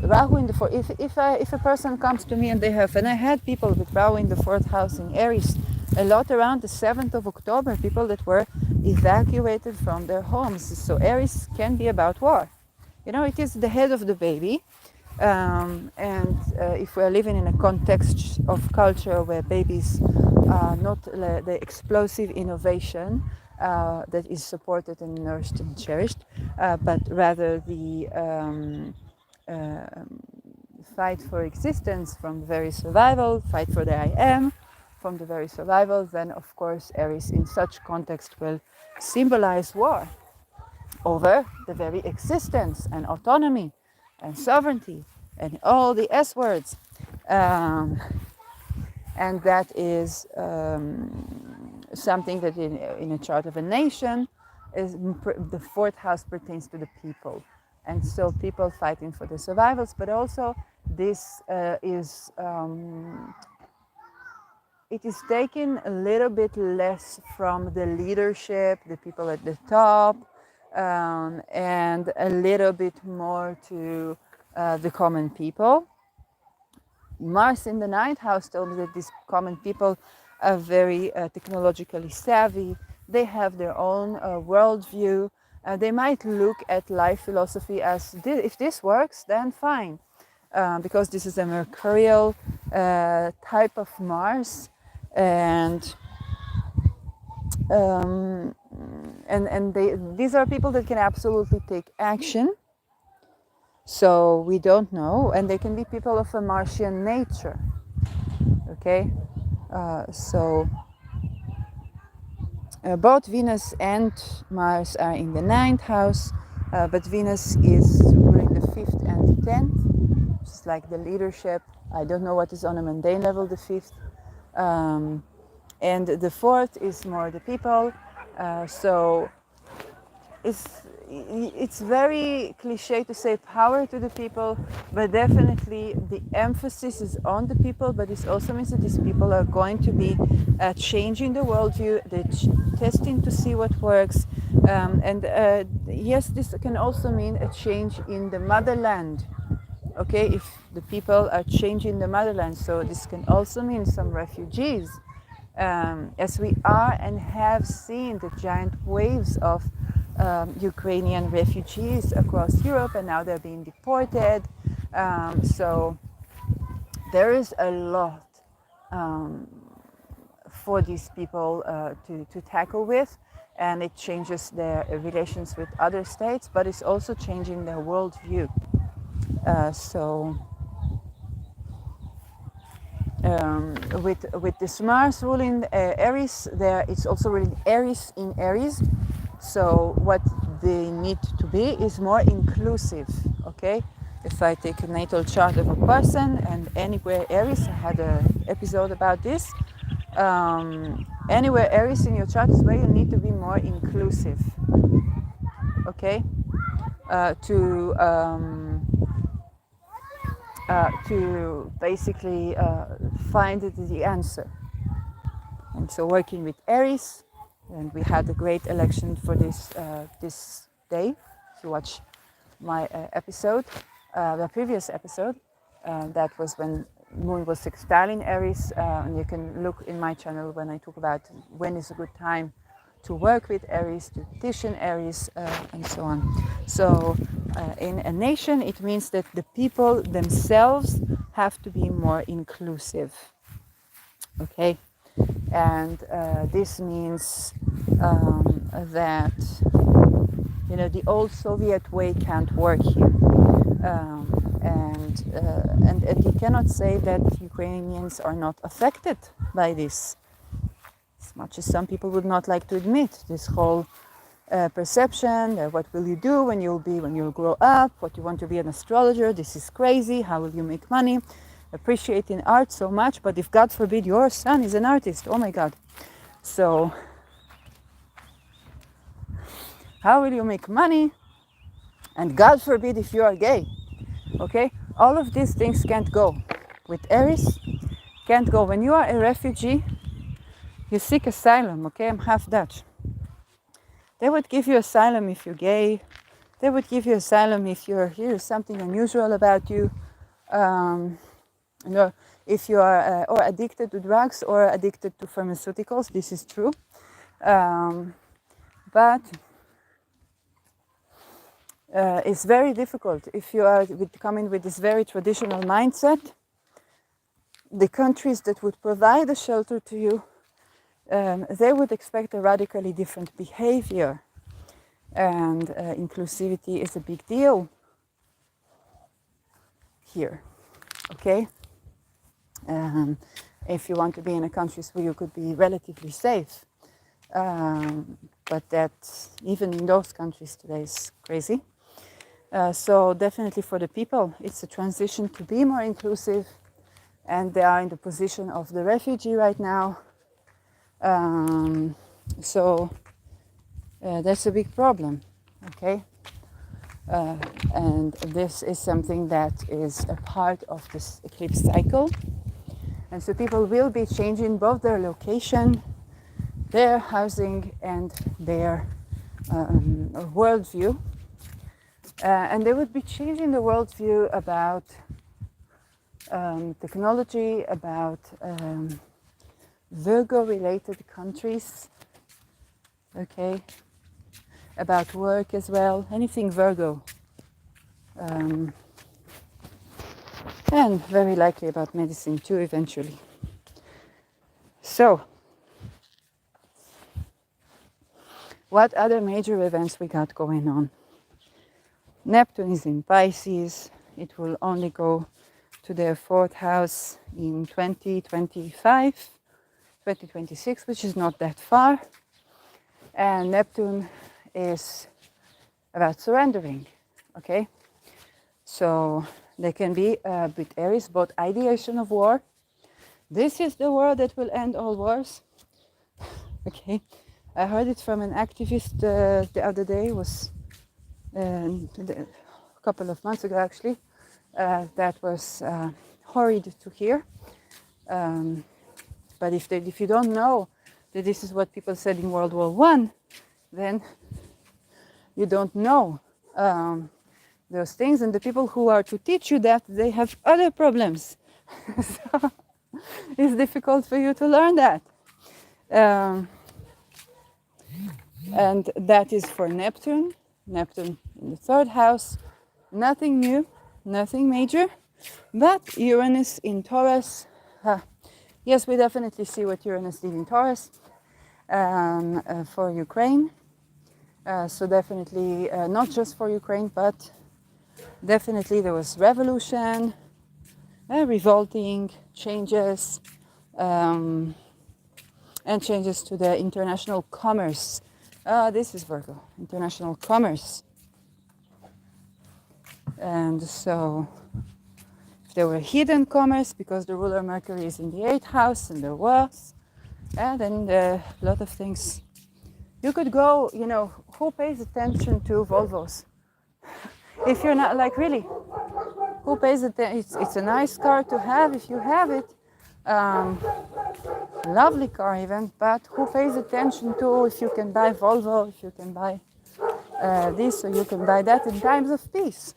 Rahu in the 4th. If a person comes to me and I had people with Rahu in the 4th house in Aries, a lot around the 7th of October, people that were evacuated from their homes. So Aries can be about war. It is the head of the baby. And if we're living in a context of culture where babies are not the explosive innovation, that is supported and nourished and cherished, but rather the fight for existence from the very survival, fight for the I am, from the very survival, then of course Aries in such context will symbolize war over the very existence and autonomy and sovereignty and all the S words. Um, and that is something that in a chart of a nation is the fourth house pertains to the people, and so people fighting for the survivals, but also this is it is taken a little bit less from the leadership, the people at the top, and a little bit more to the common people. Mars in the ninth house tells me that these common people are very technologically savvy. They have their own worldview. They might look at life philosophy as if this works, then fine, because this is a mercurial type of Mars, and these are people that can absolutely take action. So we don't know, and they can be people of a Martian nature. Okay, so both Venus and Mars are in the ninth house, but Venus is ruling the fifth and the 10th. It's like the leadership. I don't know what is on a mundane level, the fifth. And the fourth is more the people. So it's very cliche to say power to the people, but definitely the emphasis is on the people. But this also means that these people are going to be changing the worldview, they're testing to see what works. Yes, this can also mean a change in the motherland. Okay, if the people are changing the motherland, so this can also mean some refugees. As we are and have seen the giant waves of Ukrainian refugees across Europe, and now they're being deported. So there is a lot for these people to tackle with, and it changes their relations with other states, but it's also changing their worldview. With this Mars ruling Aries, there it's also ruling Aries in Aries. So what they need to be is more inclusive. Okay, if I take a natal chart of a person and anywhere Aries, I had an episode about this. Anywhere Aries in your chart is where you need to be more inclusive. Okay, to basically find the answer. And so working with Aries, and we had a great election for this day. If you watch my episode, the previous episode, that was when Moon was sextiling Aries, and you can look in my channel when I talk about when is a good time to work with Aries, to petition Aries, and so on. So in a nation, it means that the people themselves have to be more inclusive. Okay, and this means that the old Soviet way can't work here, and you cannot say that Ukrainians are not affected by this, as much as some people would not like to admit. This whole perception, what will you do when you'll grow up, what you want to be an astrologer, this is crazy, how will you make money, appreciating art so much, but if God forbid your son is an artist, oh my God, so how will you make money, and God forbid if you are gay. Okay, all of these things can't go with Aries, can't go. When you are a refugee, you seek asylum. Okay, I'm half Dutch. They would give you asylum if you're gay. They would give you asylum if here's something unusual about you. If you are or addicted to drugs or addicted to pharmaceuticals, this is true. But it's very difficult if you are coming with this very traditional mindset. The countries that would provide a shelter to you they would expect a radically different behavior. And inclusivity is a big deal here, okay? If you want to be in a country where you could be relatively safe. But that, even in those countries today, is crazy. So definitely for the people, it's a transition to be more inclusive, and they are in the position of the refugee right now. So that's a big problem, okay? And this is something that is a part of this eclipse cycle. And so people will be changing both their location, their housing, and their worldview. And they would be changing the worldview about technology, about Virgo-related countries, okay, about work as well, anything Virgo. And very likely about medicine too, eventually. So, what other major events we got going on? Neptune is in Pisces. It will only go to their 4th house in 2026, which is not that far. And Neptune is about surrendering, okay? So there can be with Aries both ideation of war. This is the war that will end all wars, okay? I heard it from an activist the other day, was a couple of months ago actually. That was horrid to hear. But if you don't know that this is what people said in World War I, then you don't know those things. And the people who are to teach you that, they have other problems. So it's difficult for you to learn that. And that is for Neptune. Neptune in the 3rd house. Nothing new, nothing major. But Uranus in Taurus. Yes, we definitely see what Uranus did in Taurus for Ukraine. So definitely not just for Ukraine, but definitely there was revolution, revolting, changes, and changes to the international commerce. This is Virgo, international commerce. And so if there were hidden commerce, because the ruler Mercury is in the 8th house, and there was, and then a lot of things. You could go, who pays attention to Volvos? If you're not, like, really, who pays attention? It's a nice car to have if you have it. Lovely car even, but who pays attention to if you can buy Volvo, if you can buy this, or you can buy that in times of peace?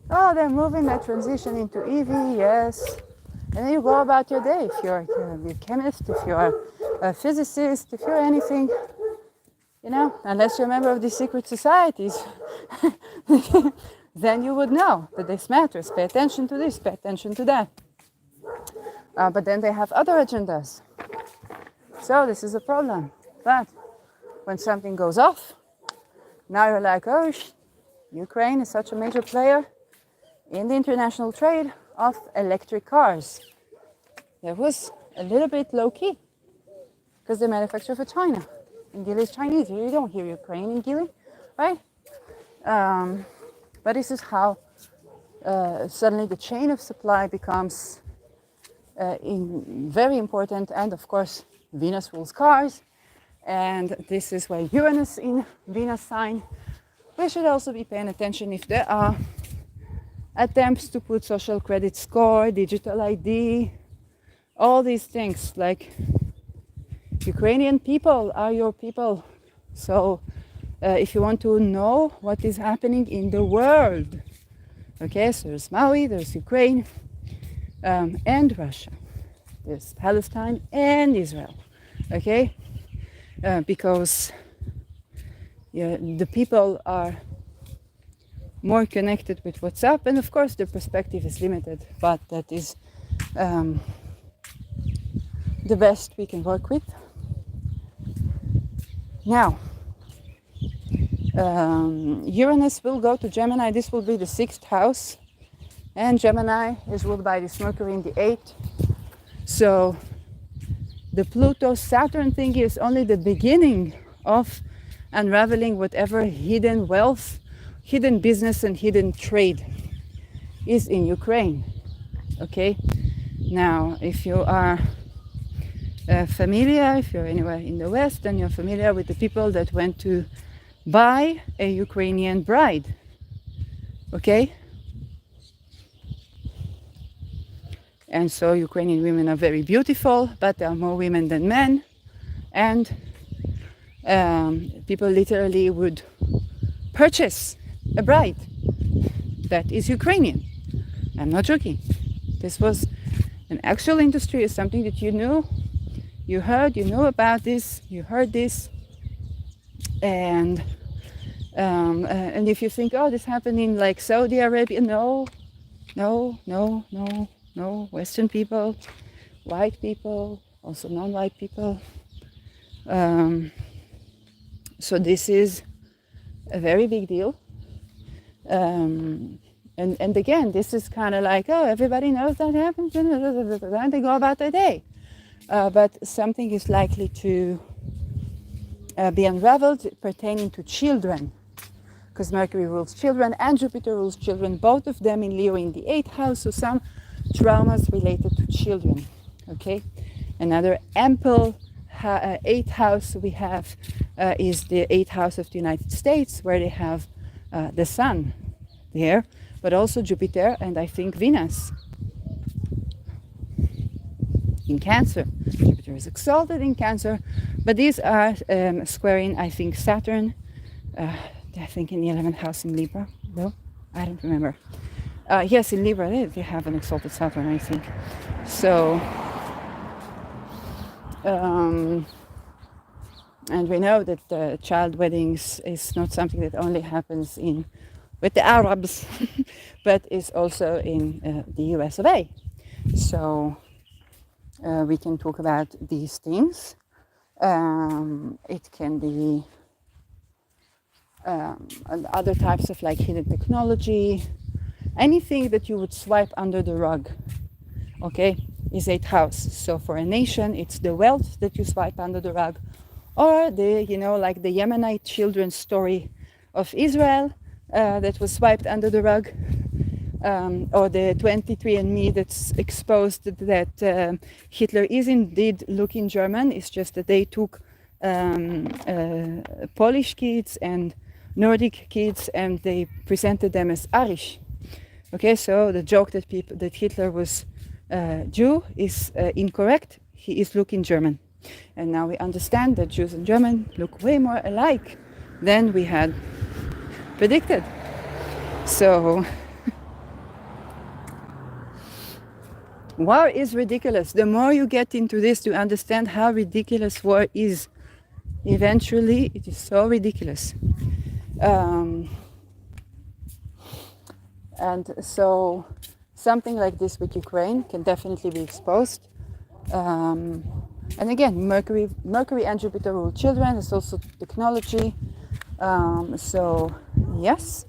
Oh, they're moving that transition into EV, yes. And then you go about your day. If you're a chemist, if you're a physicist, if you're anything, unless you're a member of these secret societies, then you would know that this matters. Pay attention to this, pay attention to that. But then they have other agendas. So this is a problem. But when something goes off, now you're like, oh, Ukraine is such a major player in the international trade of electric cars. It was a little bit low-key because they manufacture for China. And Geely is Chinese. You don't hear Ukraine in Geely, right? But this is how suddenly the chain of supply becomes very important. And of course, Venus rules cars. And this is where Uranus in Venus sign. We should also be paying attention if there are attempts to put social credit score, digital ID, all these things. Like, Ukrainian people are your people. So if you want to know what is happening in the world, okay, so there's Maui, there's Ukraine, and Russia. There's Palestine and Israel, okay? Because the people are more connected with what's up, and of course the perspective is limited, but that is the best we can work with. Now, Uranus will go to Gemini. This will be the 6th house. And Gemini is ruled by this Mercury in the 8th. So the Pluto-Saturn thing is only the beginning of unraveling whatever hidden wealth, hidden business, and hidden trade is in Ukraine. Okay? Now, if you are familiar, if you're anywhere in the West, then you're familiar with the people that went to buy a Ukrainian bride. Okay? And so Ukrainian women are very beautiful, but there are more women than men. And people literally would purchase a bride that is Ukrainian. I'm not joking. This was an actual industry, is something that you knew, you heard, you knew about this, you heard this. And if you think, oh, this happened in like Saudi Arabia, no. Western people, white people, also non-white people. So this is a very big deal. And again, this is kind of like, oh, everybody knows that happened, and they go about their day. But something is likely to be unraveled pertaining to children, because Mercury rules children and Jupiter rules children, both of them in Leo in the 8th house, so some traumas related to children. Okay, another ample 8th house we have is the 8th house of the United States, where they have the Sun there, but also Jupiter and I think Venus in Cancer. Jupiter is exalted in Cancer, but these are squaring, I think, Saturn, I think in the 11th house in Libra. No, I don't remember. Yes, in Libra they have an exalted Saturn, I think. So, and we know that child weddings is not something that only happens with the Arabs, but is also in the US of A. So we can talk about these things. It can be other types of like hidden technology, anything that you would swipe under the rug, okay, is 8th house. So for a nation, it's the wealth that you swipe under the rug, or the, like the Yemenite children's story of Israel that was swiped under the rug, or the 23andMe that's exposed that Hitler is indeed looking German. It's just that they took Polish kids and Nordic kids and they presented them as Irish. Okay, so the joke that Hitler was Jew is incorrect. He is looking German. And now we understand that Jews and German look way more alike than we had predicted. So war is ridiculous. The more you get into this to understand how ridiculous war is, eventually it is so ridiculous. And so something like this with Ukraine can definitely be exposed. And again, Mercury and Jupiter rule children. It's also technology. So yes,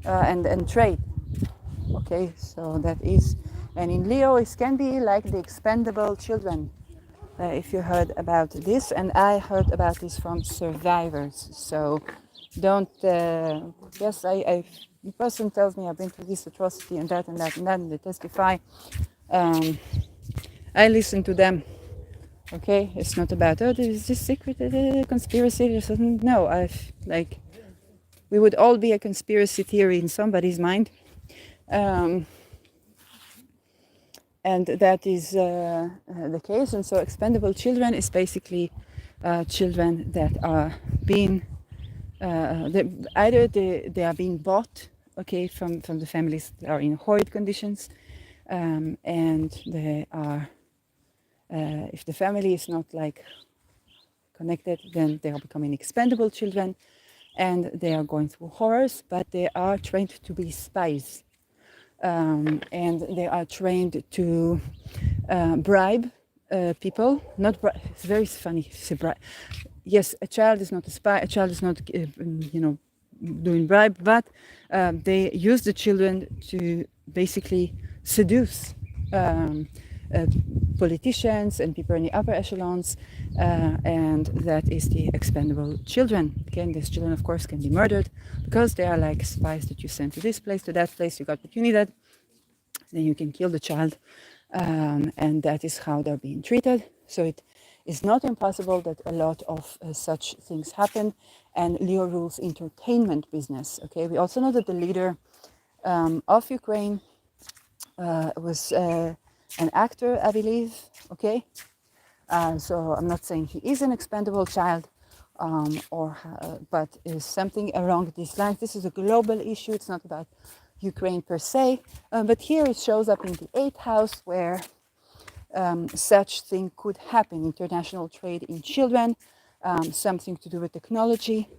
and trade. Okay, so that is, and in Leo it can be like the expendable children. If you heard about this, and I heard about this from survivors. So don't. Yes, the person tells me I've been through this atrocity and that and that and that, and they testify. I listen to them. Okay, it's not about, oh, there's this secret conspiracy or something. No, we would all be a conspiracy theory in somebody's mind. And that is the case. And so expendable children is basically children that are being, either they are being bought, okay, from the families that are in horrid conditions, and they are, if the family is not like connected, then they are becoming expendable children, and they are going through horrors, but they are trained to be spies. And they are trained to bribe people. It's very funny to say bribe. yes, a child is not a spy, a child is not, doing bribe, but they use the children to basically seduce um, uh, politicians and people in the upper echelons, and that is the expendable children. Again, these children, of course, can be murdered because they are like spies that you send to this place, to that place. You got what you needed, then you can kill the child, and that is how they're being treated. So it is not impossible that a lot of such things happen. And Leo rules entertainment business. Okay, we also know that the leader of Ukraine was an actor, I believe. Okay, so I'm not saying he is an expendable child, but is something along these lines. This is a global issue. It's not about Ukraine per se, but here it shows up in the eighth house where such thing could happen. International trade in children, something to do with technology,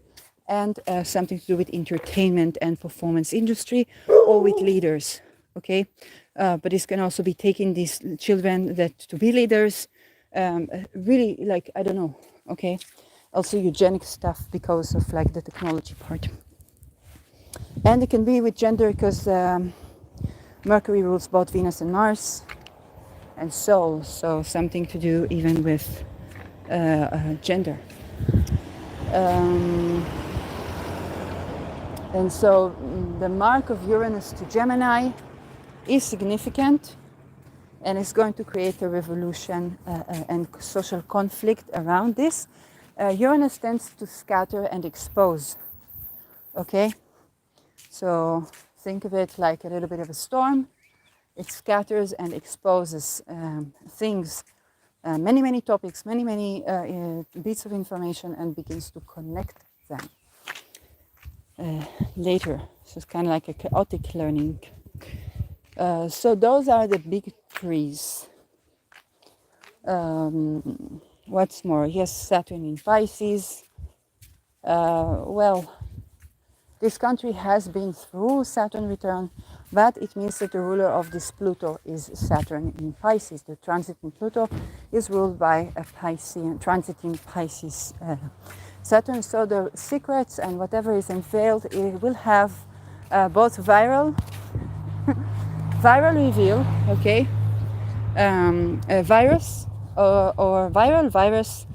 and something to do with entertainment and performance industry, or with leaders. Okay, but this can also be taking these children that to be leaders, really, like, I don't know. Okay, also eugenic stuff because of like the technology part, and it can be with gender because Mercury rules both Venus and Mars and soul, so something to do even with gender. And so the mark of Uranus to Gemini is significant and is going to create a revolution and social conflict around this. Uranus tends to scatter and expose. Okay, so think of it like a little bit of a storm. It scatters and exposes things, many topics, many bits of information, and begins to connect them later. So it's kind of like a chaotic learning. So those are the big trees. What's more? Yes, Saturn in Pisces. Well, this country has been through Saturn return, but it means that the ruler of this Pluto is Saturn in Pisces. The transit in Pluto is ruled by a Piscean, transiting Pisces Saturn. So the secrets and whatever is unveiled, it will have both viral reveal, okay, a virus or viral virus,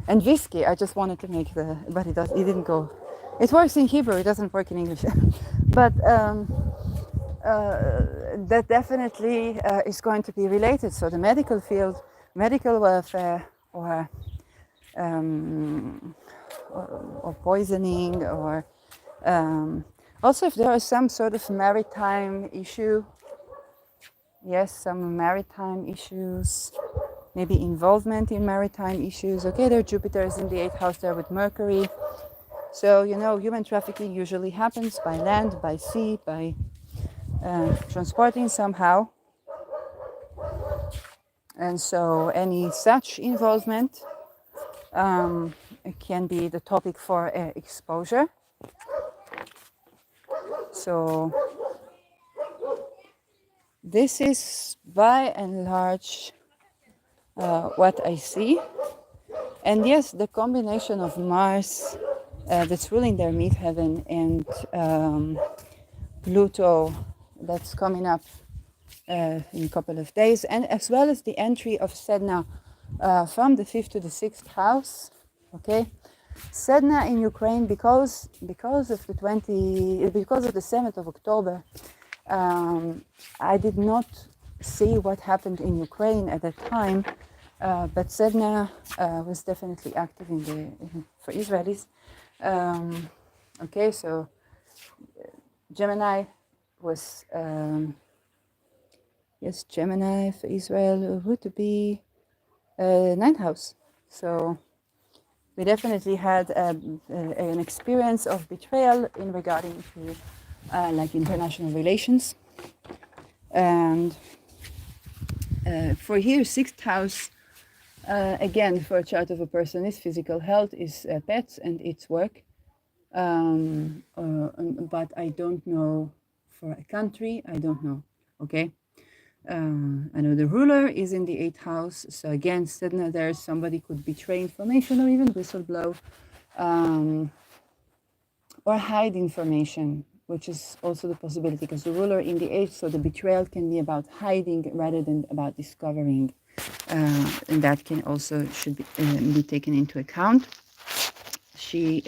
and whiskey. I just wanted to make but it didn't go. It works in Hebrew, it doesn't work in English. But that definitely is going to be related. So the medical field, medical welfare, or poisoning, or also if there is some sort of maritime issue. Yes, some maritime issues. Maybe involvement in maritime issues. Okay, there Jupiter is in the 8th house there with Mercury. So, human trafficking usually happens by land, by sea, by transporting somehow. And so any such involvement can be the topic for exposure. So this is by and large what I see. And yes, the combination of Mars that's ruling their midheaven and Pluto that's coming up in a couple of days, and as well as the entry of Sedna from the 5th to the 6th house. Okay, Sedna in Ukraine, because of the 7th of October, I did not see what happened in Ukraine at that time. But Sedna was definitely active for Israelis. Okay, so Gemini was, yes, Gemini for Israel would be 9th house. So we definitely had an experience of betrayal in regarding to like international relations. And for here, 6th house, again, for a chart of a person, is physical health, is pets, and it's work. But I don't know for a country, I don't know, okay? I know the ruler is in the 8th house, so again, Sedna there, somebody could betray information or even whistleblow, or hide information, which is also the possibility because the ruler in the 8th, so the betrayal can be about hiding rather than about discovering, and that can also should be taken into account. She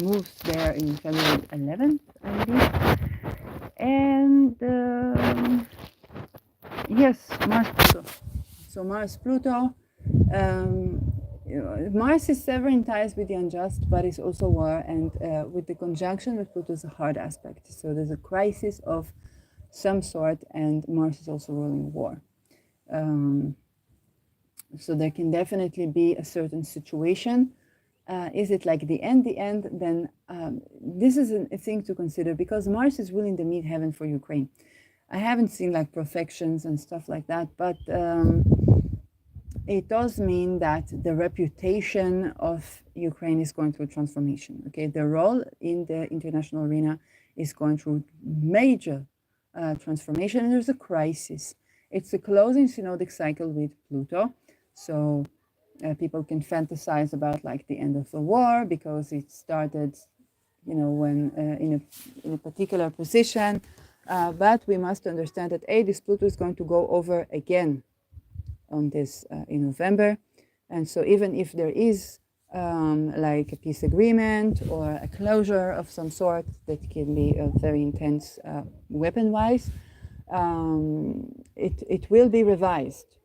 moves there in February 11th, I believe, and yes, Mars Pluto. So Mars Pluto. Mars is severing ties with the unjust, but it's also war, and with the conjunction with Pluto is a hard aspect. So there's a crisis of some sort, and Mars is also ruling war. So there can definitely be a certain situation. Is it like the end? Then this is a thing to consider because Mars is ruling the midheaven for Ukraine. I haven't seen like perfections and stuff like that, but it does mean that the reputation of Ukraine is going through transformation. Okay, the role in the international arena is going through major transformation, and there's a crisis. It's a closing synodic cycle with Pluto, so people can fantasize about like the end of the war because it started, when in a particular position. But we must understand that this Pluto is going to go over again on this in November, and so even if there is like a peace agreement or a closure of some sort that can be very intense weapon-wise, it will be revised.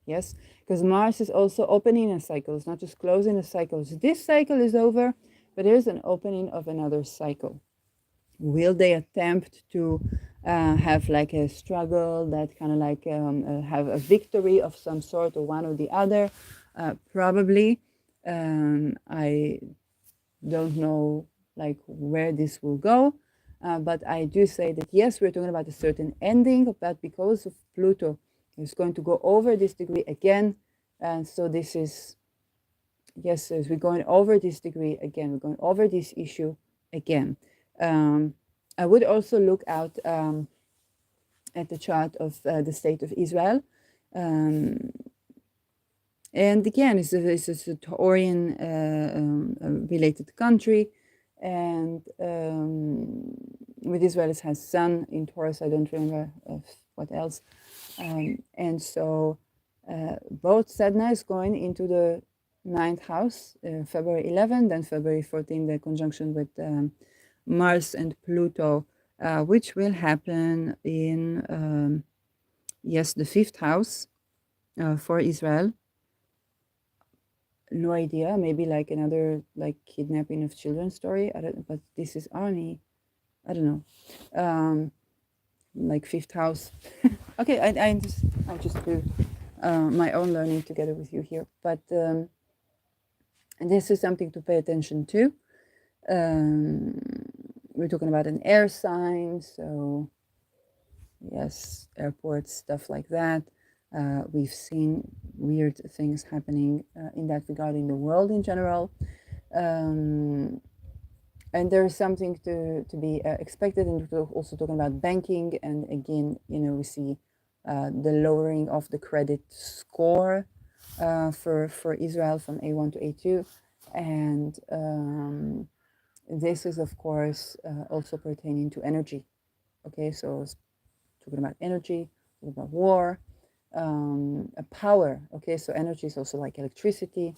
Yes, because Mars is also opening a cycle. It's not just closing a cycle. So this cycle is over, but there's an opening of another cycle. Will they attempt to have like a struggle that kind of like have a victory of some sort or one or the other? Probably. I don't know like where this will go, but I do say that yes, we're talking about a certain ending, but because of Pluto, it's going to go over this degree again, and so this is yes, as we're going over this degree again, we're going over this issue again. I would also look out at the chart of the state of Israel. And again, it's a Taurian related country. And with Israel, it has Sun in Taurus. I don't remember what else. And so both Sedna is going into the 9th house, February 11, then February 14, the conjunction with Mars and Pluto, which will happen in, yes, the 5th house for Israel. No idea, maybe like another like kidnapping of children story. But this is Arnie. I don't know. Like 5th house. Okay, I just do my own learning together with you here. But this is something to pay attention to. We're talking about an air sign, so yes, airports, stuff like that. We've seen weird things happening in that regard in the world in general. And there's something to be expected, and we're also talking about banking. And again, we see the lowering of the credit score for Israel from A1 to A2. And this is, of course, also pertaining to energy. Okay, so talking about energy, talking about war, power. Okay, so energy is also like electricity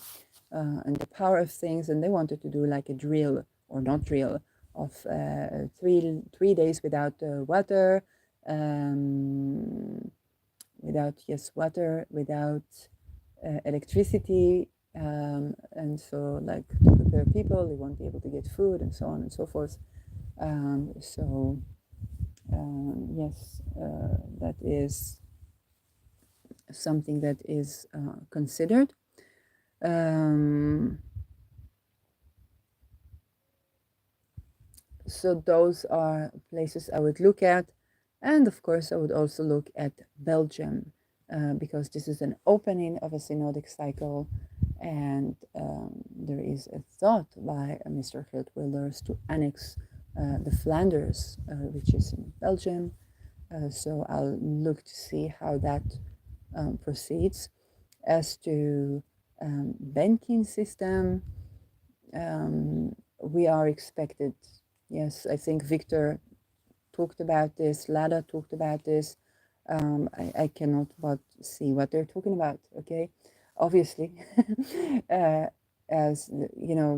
and the power of things. And they wanted to do like a drill or not drill of 3 days without water, without electricity. And so like to prepare people, they won't be able to get food and so on and so forth. Yes, that is something that is considered. So those are places I would look at. And of course, I would also look at Belgium because this is an opening of a synodic cycle. And there is a thought by Mr. Geert Wilders to annex the Flanders, which is in Belgium. So I'll look to see how that proceeds. As to banking system, we are expected, yes, I think Victor talked about this, Lada talked about this. I cannot but see what they're talking about, okay? Obviously, as you know,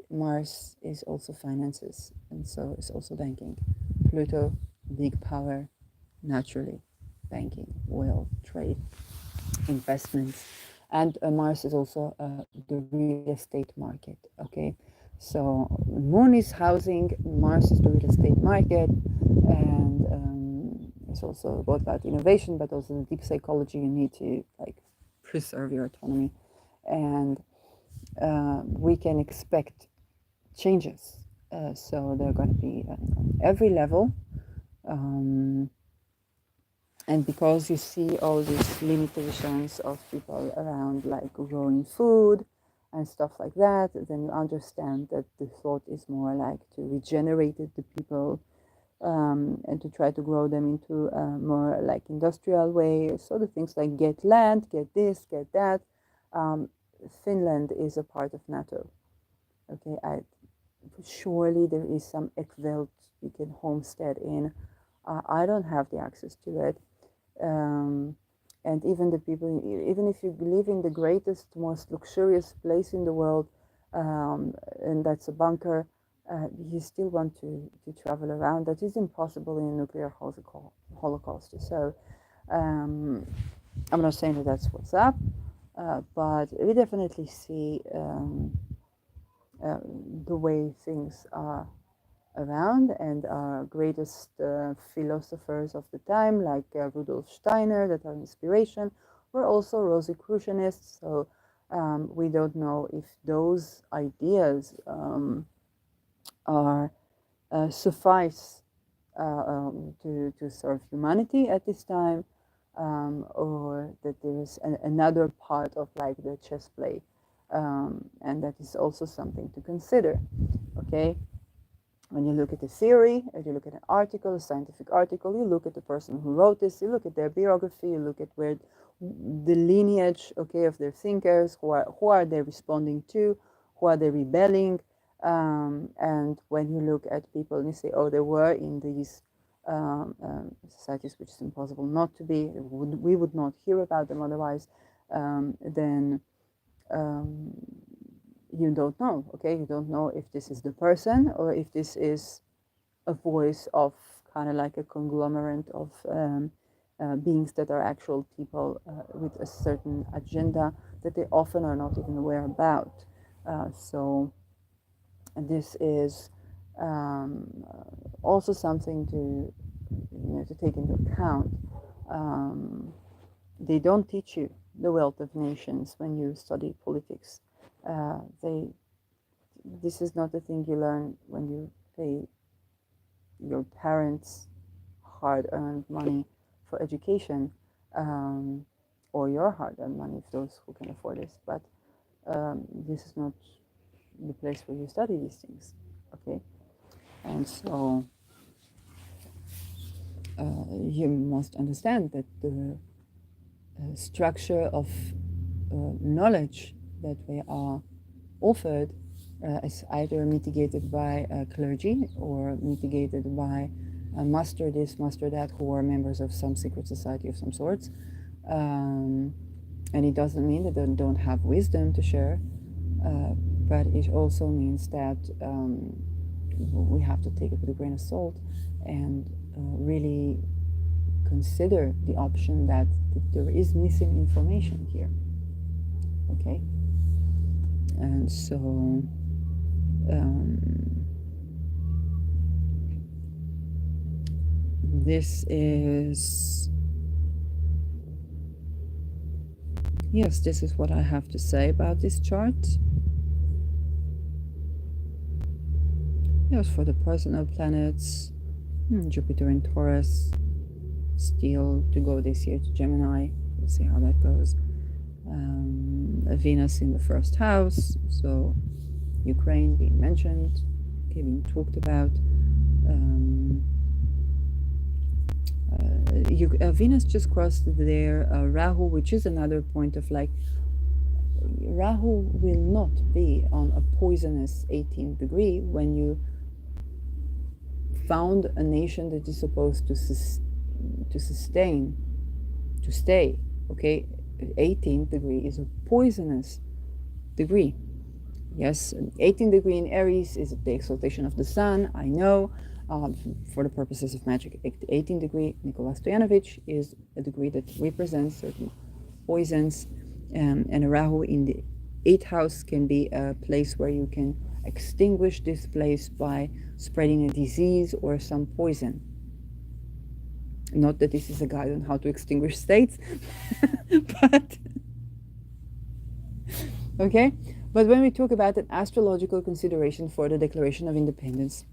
Mars is also finances, and so it's also banking. Pluto, big power, naturally, banking, oil, trade, investments, and Mars is also the real estate market. Okay, so Moon is housing, Mars is the real estate market, and it's also both about innovation, but also the deep psychology. You need to like preserve your autonomy, and we can expect changes. So they're going to be on every level. Um, and because you see all these limitations of people around like growing food and stuff like that, then you understand that the thought is more like to regenerate the people, and to try to grow them into a more like industrial way. So the things like get land, get this, get that. um, Finland is a part of NATO. Okay, surely there is some ekveld you can homestead in. I don't have the access to it. um, and even the people, even if you live in the greatest, most luxurious place in the world, and that's a bunker, you still want to travel around. That is impossible in a nuclear holocaust. So I'm not saying that that's what's up, but we definitely see uh, the way things are around, and our greatest philosophers of the time, like Rudolf Steiner, that are inspiration, were also Rosicrucianists. So we don't know if those ideas are suffice to serve humanity at this time, or that there is another part of like the chess play, and that is also something to consider. Okay, when you look at a theory, or you look at an article, a scientific article, you look at the person who wrote this, you look at their biography, you look at where the lineage, okay, of their thinkers, who are they responding to, who are they rebelling, and when you look at people and you say, oh, they were in these societies, which is impossible not to be, we would not hear about them otherwise, then um, you don't know, okay? You don't know if this is the person or if this is a voice of kind of like a conglomerate of beings that are actual people with a certain agenda that they often are not even aware about. So this is also something to, to take into account. Um, they don't teach you the wealth of nations when you study politics. This is not the thing you learn when you pay your parents' hard-earned money for education, um, or your hard-earned money, if those who can afford this. But this is not the place where you study these things. Okay, and so you must understand that the structure of knowledge that we are offered is either mitigated by clergy or mitigated by master this, master that, who are members of some secret society of some sorts. And it doesn't mean that they don't have wisdom to share, but it also means that we have to take it with a grain of salt and really consider the option that there is missing information here. Okay, and so this is, yes, this is what I have to say about this chart. Yes, for the personal planets, Jupiter in Taurus, still to go this year to Gemini. We'll see how that goes. Venus in the first house, so Ukraine being mentioned, being talked about. Venus just crossed there, Rahu, which is another point of like, Rahu will not be on a poisonous 18th degree when you found a nation that is supposed to sustain, to stay. Okay, 18th degree is a poisonous degree. Yes, an 18th degree in Aries is the exaltation of the sun, I know. For the purposes of magic, 18th degree, Nicola Stojanovic, is a degree that represents certain poisons. And a Rahu in the 8th house can be a place where you can extinguish this place by spreading a disease or some poison. Not that this is a guide on how to extinguish states, but okay. But when we talk about an astrological consideration for the Declaration of Independence,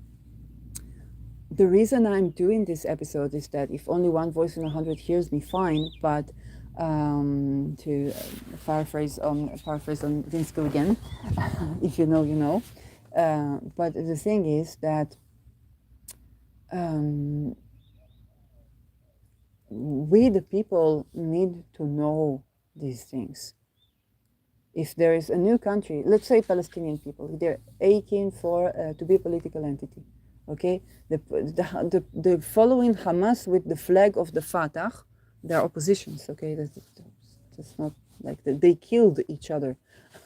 the reason I'm doing this episode is that if only one voice in 100 hears me, fine. But to paraphrase on Vinsky again, if you know, you know. But the thing is that we, the people, need to know these things. If there is a new country, let's say Palestinian people, they're aching for to be a political entity. Okay, the following Hamas with the flag of the Fatah, they're oppositions. Okay, that's not like they killed each other.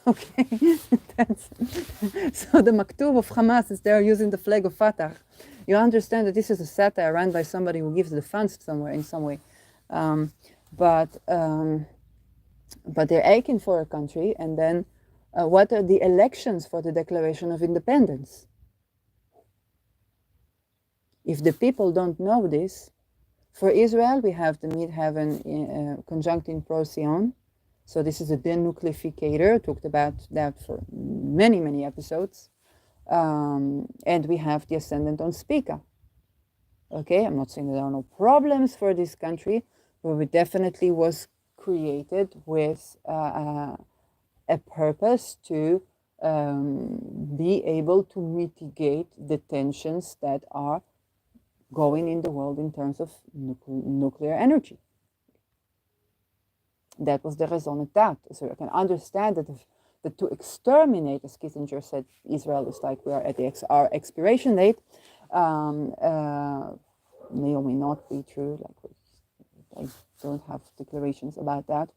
Okay, so the maktub of Hamas is they're using the flag of Fatah. You understand that this is a satire run by somebody who gives the funds somewhere in some way, but they're aching for a country. And then, what are the elections for the Declaration of Independence? If the people don't know this, for Israel, we have the midheaven conjunct in Procyon. So this is a denucleificator. Talked about that for many, many episodes. And we have the ascendant on Spica. Okay, I'm not saying there are no problems for this country, but it definitely was created with a purpose to be able to mitigate the tensions that are going in the world in terms of nuclear energy. That was the raison d'etat. So you can understand that to exterminate, as Kissinger said, Israel is like we are at our expiration date, may or may not be true. Like I don't have declarations about that.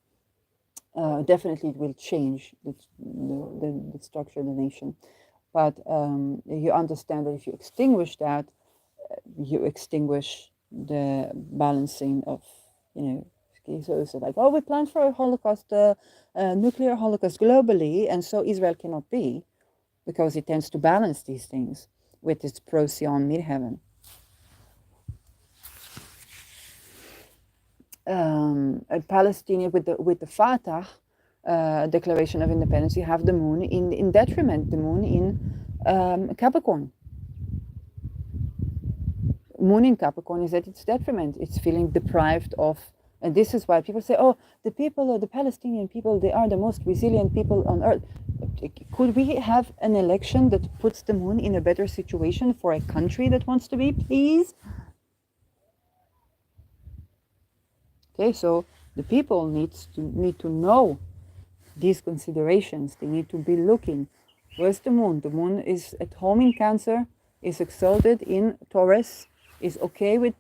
Definitely it will change the structure of the nation. But you understand that if you extinguish that, you extinguish the balancing of, so it's like, oh, we planned for a Holocaust, nuclear Holocaust globally, and so Israel cannot be, because it tends to balance these things with its Procyon midheaven. Palestinian with the Fatah Declaration of Independence, you have the moon in detriment, the moon in Capricorn. Moon in Capricorn is at its detriment. It's feeling deprived of, and this is why people say, oh, the people, the Palestinian people, they are the most resilient people on earth. Could we have an election that puts the moon in a better situation for a country that wants to be, please? Okay, so the people need to know these considerations. They need to be looking. Where's the moon? The moon is at home in Cancer, is exalted in Taurus, is okay with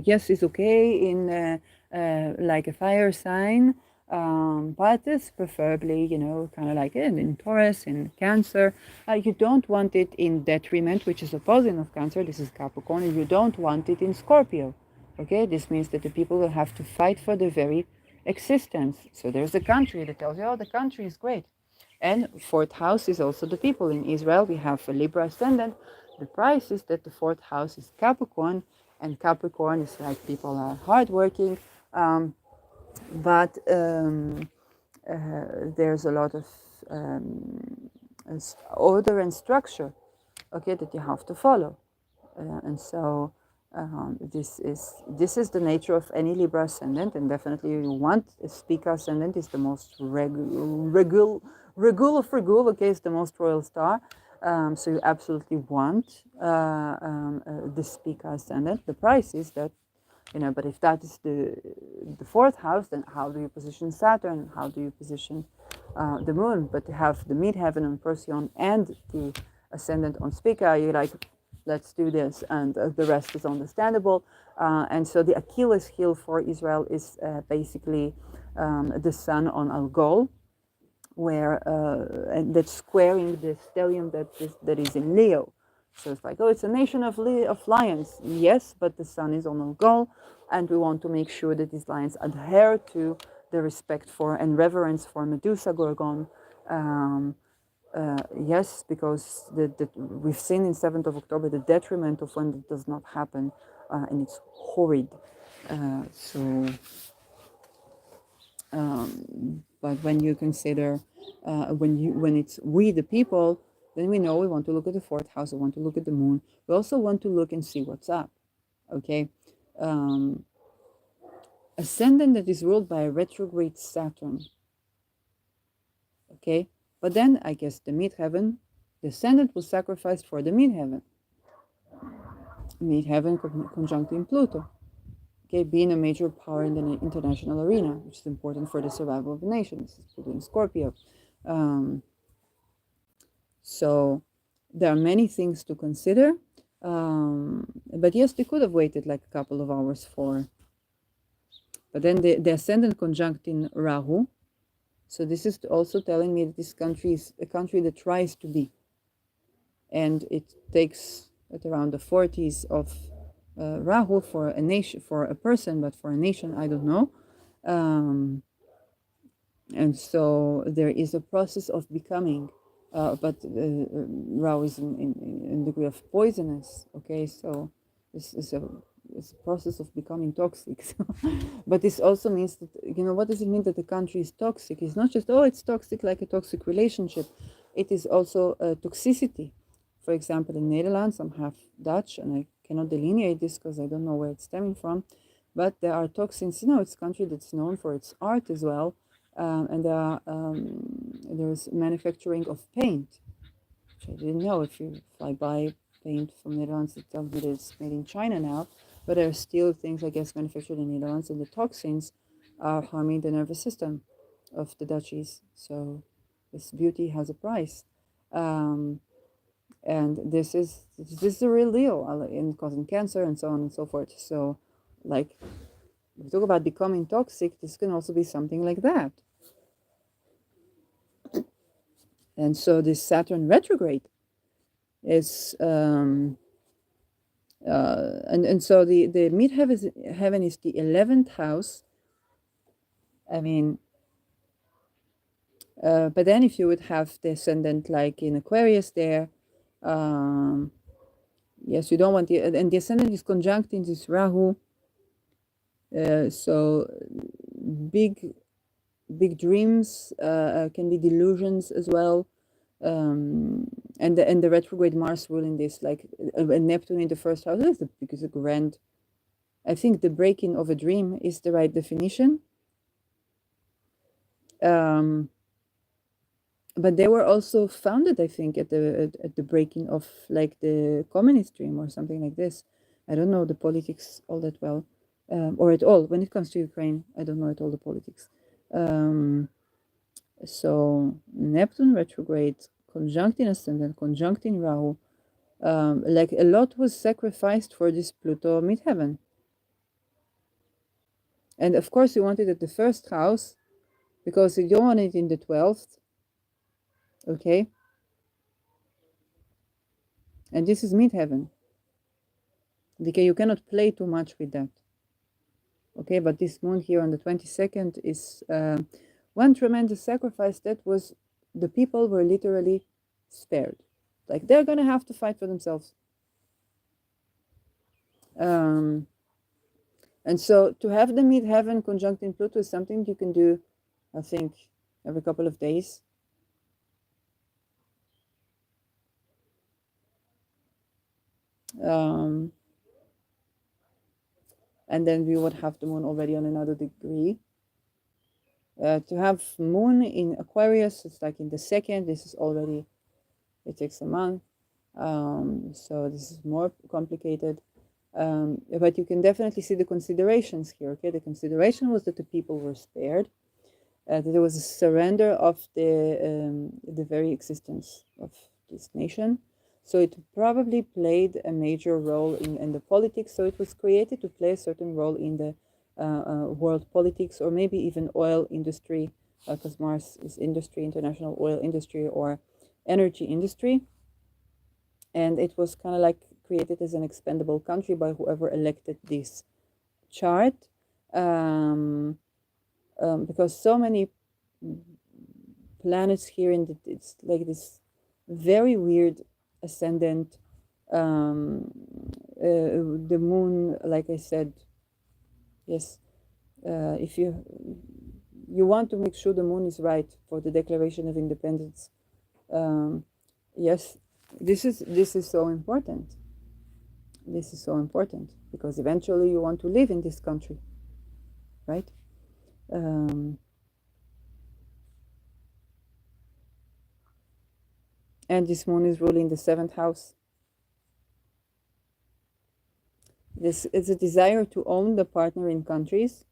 yes, is okay in like a fire sign, but it's preferably, kind of like in Taurus, in Cancer. You don't want it in detriment, which is opposing of Cancer. This is Capricorn, and you don't want it in Scorpio. Okay, this means that the people will have to fight for their very existence. So there's a country that tells you, oh, the country is great. And fourth house is also the people. In Israel, we have a Libra ascendant. The price is that the fourth house is Capricorn, and Capricorn is like people are hardworking, but there's a lot of order and structure, okay, that you have to follow, and so this is the nature of any Libra ascendant, and definitely you want a Spica ascendant is the most regul of regul, okay, it's the most royal star. So you absolutely want the Spica ascendant. The price is that, but if that is the fourth house, then how do you position Saturn? How do you position the moon? But to have the midheaven on Procyon and the ascendant on Spica, you're like, let's do this, and the rest is understandable. And so the Achilles heel for Israel is basically the sun on Algol, where and that's squaring the stellium that is in Leo. So it's like, oh, it's a nation of lions. Yes, but the sun is on Algol, and we want to make sure that these lions adhere to the respect for and reverence for Medusa Gorgon. Um, yes, because we've seen in 7th of October the detriment of when it does not happen, and it's horrid. So but when you consider when it's we the people, then we know we want to look at the fourth house, we want to look at the moon, we also want to look and see what's up. Okay. um, Ascendant that is ruled by a retrograde Saturn. Okay, but then I guess the midheaven, the ascendant was sacrificed for the midheaven conjuncting Pluto. Okay, being a major power in the international arena, which is important for the survival of the nations, including Scorpio. Um, so there are many things to consider. But yes, they could have waited like a couple of hours for. But then the ascendant conjuncting Rahu. So this is also telling me that this country is a country that tries to be. And it takes at around the 40s of Rahu for a nation, for a person, but for a nation, I don't know. And so there is a process of becoming, but Rahu is in degree of poisonous. Okay, so this is it's a process of becoming toxic. But this also means that, what does it mean that the country is toxic? It's not just, oh, it's toxic like a toxic relationship. It is also toxicity. For example, in Netherlands, I'm half Dutch, and I cannot delineate this because I don't know where it's stemming from. But there are toxins. It's a country that's known for its art as well. And there's manufacturing of paint, which I didn't know. If I buy paint from Netherlands, it tells me that it's made in China now. But there are still things, I guess, manufactured in Netherlands, and the toxins are harming the nervous system of the Dutchies. So this beauty has a price. And this is the real deal in causing cancer and so on and so forth. So, like, we talk about becoming toxic, this can also be something like that. And so this Saturn retrograde is and so the midheaven is the 11th house. I mean, but then if you would have the ascendant like in Aquarius there, yes, you don't want and the ascendant is conjuncting this Rahu. So big dreams can be delusions as well. And the retrograde Mars ruling this, like Neptune in the first house, is because a grand. I think the breaking of a dream is the right definition. But they were also founded, I think, at the breaking of like the communist dream or something like this. I don't know the politics all that well, or at all. When it comes to Ukraine, I don't know at all the politics. So Neptune retrograde, conjuncting ascendant, conjuncting Rahu, like a lot was sacrificed for this Pluto midheaven. And of course you want it at the first house because you don't want it in the 12th. Okay. And this is midheaven. Because you cannot play too much with that. Okay, but this moon here on the 22nd is one tremendous sacrifice that was, the people were literally spared. Like they're going to have to fight for themselves. And so to have the midheaven conjuncting Pluto is something you can do, I think, every couple of days. And then we would have the moon already on another degree. To have moon in Aquarius, it's like in the second, this is already It takes a month. So this is more complicated. But you can definitely see the considerations here. Okay, the consideration was that the people were spared, that there was a surrender of the very existence of this nation. So it probably played a major role in the politics. So it was created to play a certain role in the world politics, or maybe even oil industry, because Mars is industry, international oil industry or energy industry. And it was kind of like created as an expendable country by whoever elected this chart, because so many planets here in the, it's like this very weird ascendant. The moon, like I said, yes, if you want to make sure the moon is right for the Declaration of Independence, yes, this is so important. This is so important because eventually you want to live in this country, right? And this moon is ruling the seventh house. This is a desire to own the partner in countries,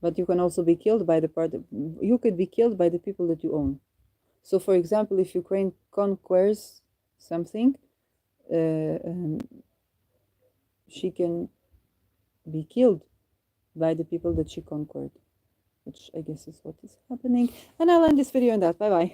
but you can also be killed by the partner. You could be killed by the people that you own. So, for example, if Ukraine conquers something, she can be killed by the people that she conquered, which I guess is what is happening. And I'll end this video on that. Bye bye.